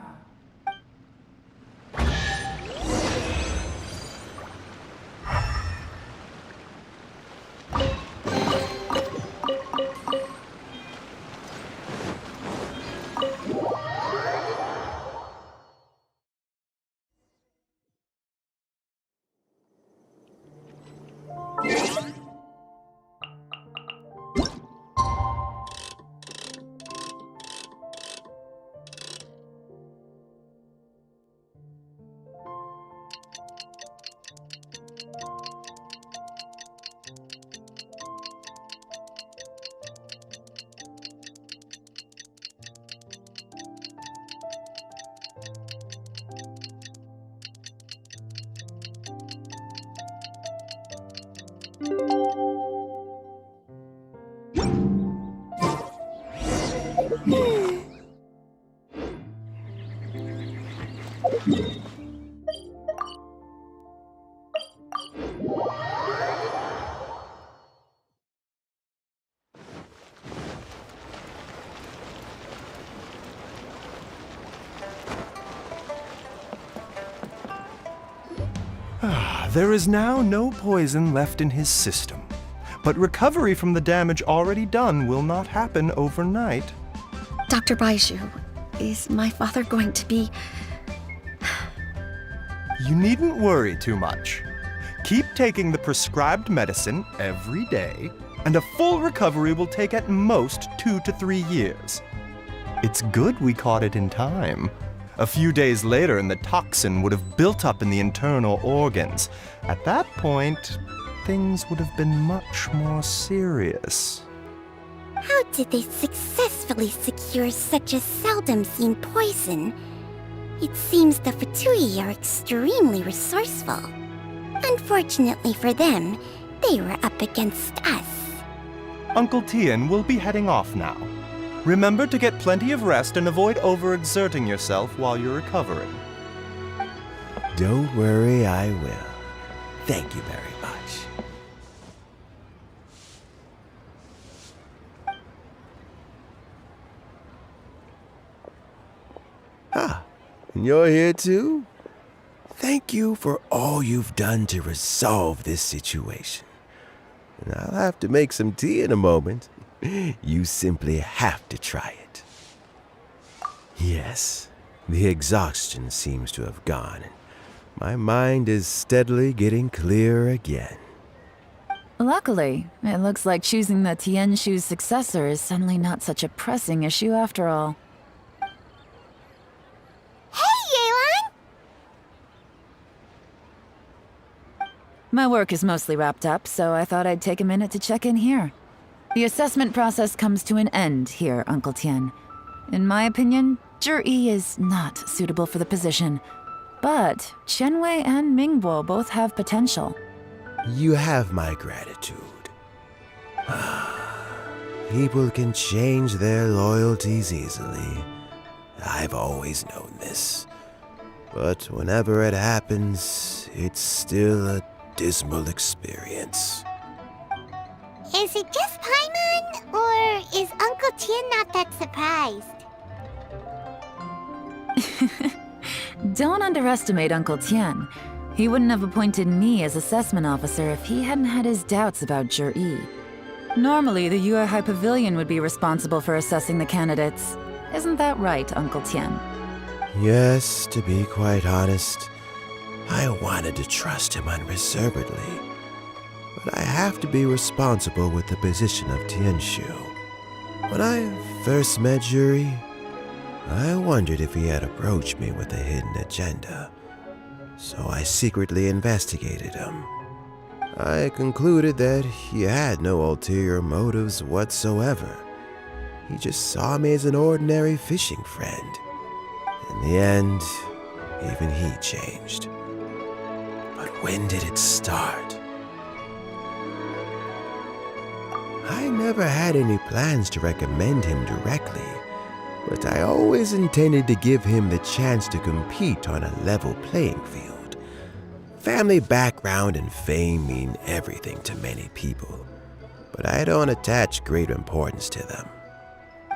There is now no poison left in his system, but recovery from the damage already done will not happen overnight. Dr. Baiju, is my father going to be... You needn't worry too much. Keep taking the prescribed medicine every day, and a full recovery will take at most 2 to 3 years. It's good we caught it in time. A few days later, and the toxin would have built up in the internal organs. At that point, things would have been much more serious. How did they successfully secure such a seldom-seen poison? It seems the Fatui are extremely resourceful. Unfortunately for them, they were up against us. Uncle Tian will be heading off now. Remember to get plenty of rest and avoid overexerting yourself while you're recovering. Don't worry, I will. Thank you very much. Ah, and you're here too? Thank you for all you've done to resolve this situation. And I'll have to make some tea in a moment. You simply have to try it. Yes, the exhaustion seems to have gone, and my mind is steadily getting clearer again. Luckily, it looks like choosing the Tianshu's successor is suddenly not such a pressing issue after all. Hey, Yelan! My work is mostly wrapped up, so I thought I'd take a minute to check in here. The assessment process comes to an end here, Uncle Tian. In my opinion, Zhi is not suitable for the position, but Qianwei and Mingbo both have potential. You have my gratitude. People can change their loyalties easily. I've always known this. But whenever it happens, it's still a dismal experience. Is it just Paimon, or is Uncle Tian not that surprised? Don't underestimate Uncle Tian. He wouldn't have appointed me as assessment officer if he hadn't had his doubts about Zhi. Normally, the Yuehai Pavilion would be responsible for assessing the candidates. Isn't that right, Uncle Tian? Yes, to be quite honest, I wanted to trust him unreservedly. But I have to be responsible with the position of Tianshu. When I first met Zhi, I wondered if he had approached me with a hidden agenda. So I secretly investigated him. I concluded that he had no ulterior motives whatsoever. He just saw me as an ordinary fishing friend. In the end, even he changed. But when did it start? I never had any plans to recommend him directly, but I always intended to give him the chance to compete on a level playing field. Family background and fame mean everything to many people, but I don't attach great importance to them.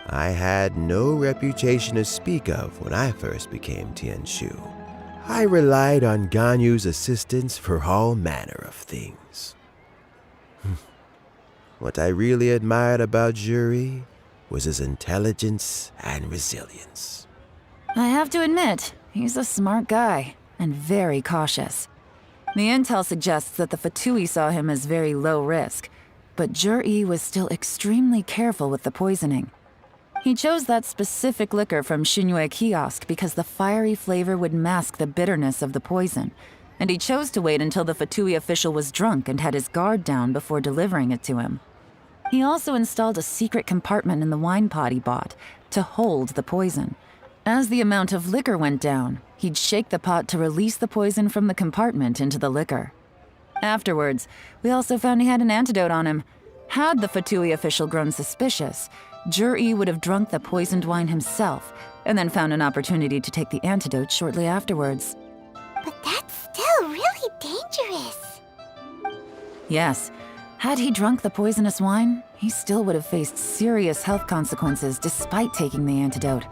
I had no reputation to speak of when I first became Tianshu. I relied on Ganyu's assistance for all manner of things. What I really admired about Zhi was his intelligence and resilience. I have to admit, he's a smart guy, and very cautious. The intel suggests that the Fatui saw him as very low risk, but Zhi was still extremely careful with the poisoning. He chose that specific liquor from Xunyue Kiosk because the fiery flavor would mask the bitterness of the poison, and he chose to wait until the Fatui official was drunk and had his guard down before delivering it to him. He also installed a secret compartment in the wine pot he bought to hold the poison. As the amount of liquor went down, he'd shake the pot to release the poison from the compartment into the liquor. Afterwards, we also found he had an antidote on him. Had the Fatui official grown suspicious, Zhi would have drunk the poisoned wine himself, and then found an opportunity to take the antidote shortly afterwards. But that's still really dangerous. Yes, had he drunk the poisonous wine, he still would have faced serious health consequences despite taking the antidote.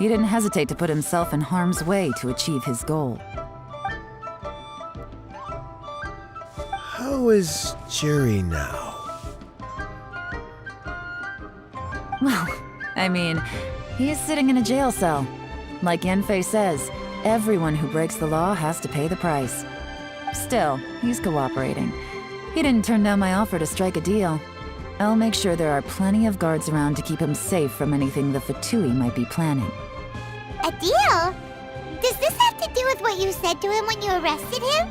He didn't hesitate to put himself in harm's way to achieve his goal. How is Zhi now? Well, I mean, he is sitting in a jail cell. Like Yanfei says, everyone who breaks the law has to pay the price. Still, he's cooperating. He didn't turn down my offer to strike a deal. I'll make sure there are plenty of guards around to keep him safe from anything the Fatui might be planning. A deal? Does this have to do with what you said to him when you arrested him?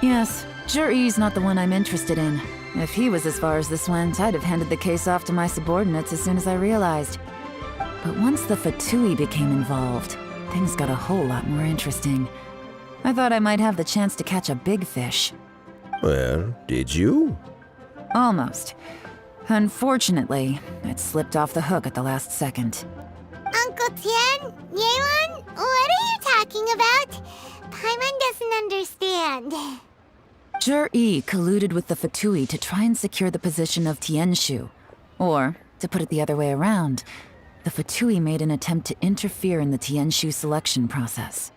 Yes, Zhiyi's not the one I'm interested in. If he was as far as this went, I'd have handed the case off to my subordinates as soon as I realized. But once the Fatui became involved, things got a whole lot more interesting. I thought I might have the chance to catch a big fish. Well, did you? Almost. Unfortunately, it slipped off the hook at the last second. Uncle Tian, Yelan, what are you talking about? Paimon doesn't understand. Zhiyi colluded with the Fatui to try and secure the position of Tianshu. Or, to put it the other way around, the Fatui made an attempt to interfere in the Tianshu selection process.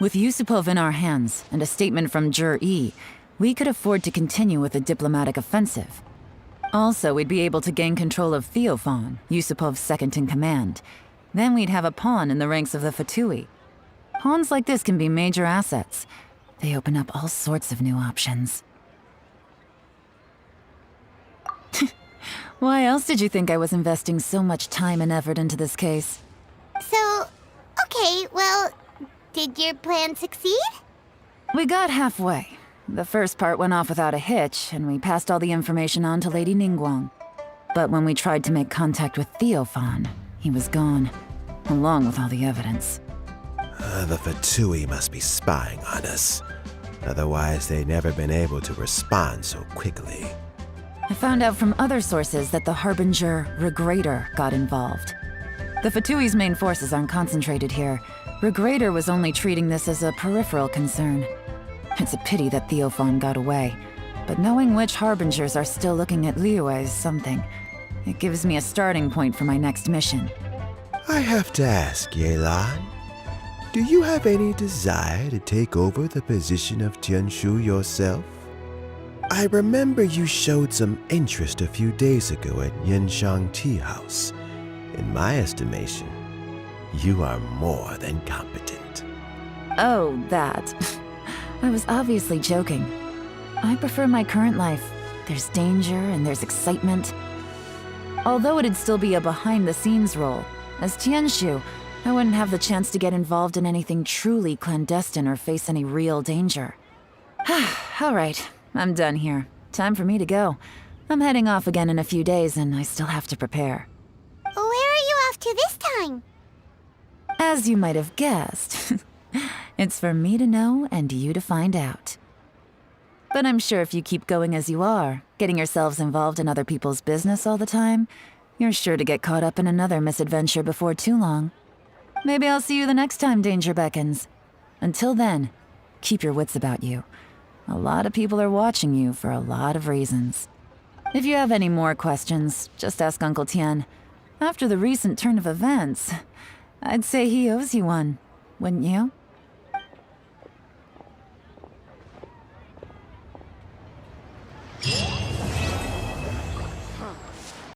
With Yusupov in our hands and a statement from Zhiyi, we could afford to continue with a diplomatic offensive. Also, we'd be able to gain control of Theophan, Yusupov's second-in-command. Then we'd have a pawn in the ranks of the Fatui. Pawns like this can be major assets. They open up all sorts of new options. Why else did you think I was investing so much time and effort into this case? So, okay, well, did your plan succeed? We got halfway. The first part went off without a hitch, and we passed all the information on to Lady Ningguang. But when we tried to make contact with Theophan, he was gone, along with all the evidence. The Fatui must be spying on us. Otherwise, they'd never been able to respond so quickly. I found out from other sources that the Harbinger Regrator got involved. The Fatui's main forces aren't concentrated here. Regrator was only treating this as a peripheral concern. It's a pity that Theophan got away, but knowing which Harbingers are still looking at Liyue is something. It gives me a starting point for my next mission. I have to ask, Yelan, do you have any desire to take over the position of Tianshu yourself? I remember you showed some interest a few days ago at Yenshang Tea House. In my estimation, you are more than competent. Oh, that. I was obviously joking. I prefer my current life. There's danger and there's excitement. Although it'd still be a behind-the-scenes role, as Tianshu, I wouldn't have the chance to get involved in anything truly clandestine or face any real danger. All right, I'm done here. Time for me to go. I'm heading off again in a few days and I still have to prepare. Where are you off to this time? As you might have guessed, it's for me to know and you to find out. But I'm sure if you keep going as you are, getting yourselves involved in other people's business all the time, you're sure to get caught up in another misadventure before too long. Maybe I'll see you the next time danger beckons. Until then, keep your wits about you. A lot of people are watching you for a lot of reasons. If you have any more questions, just ask Uncle Tian. After the recent turn of events, I'd say he owes you one, wouldn't you?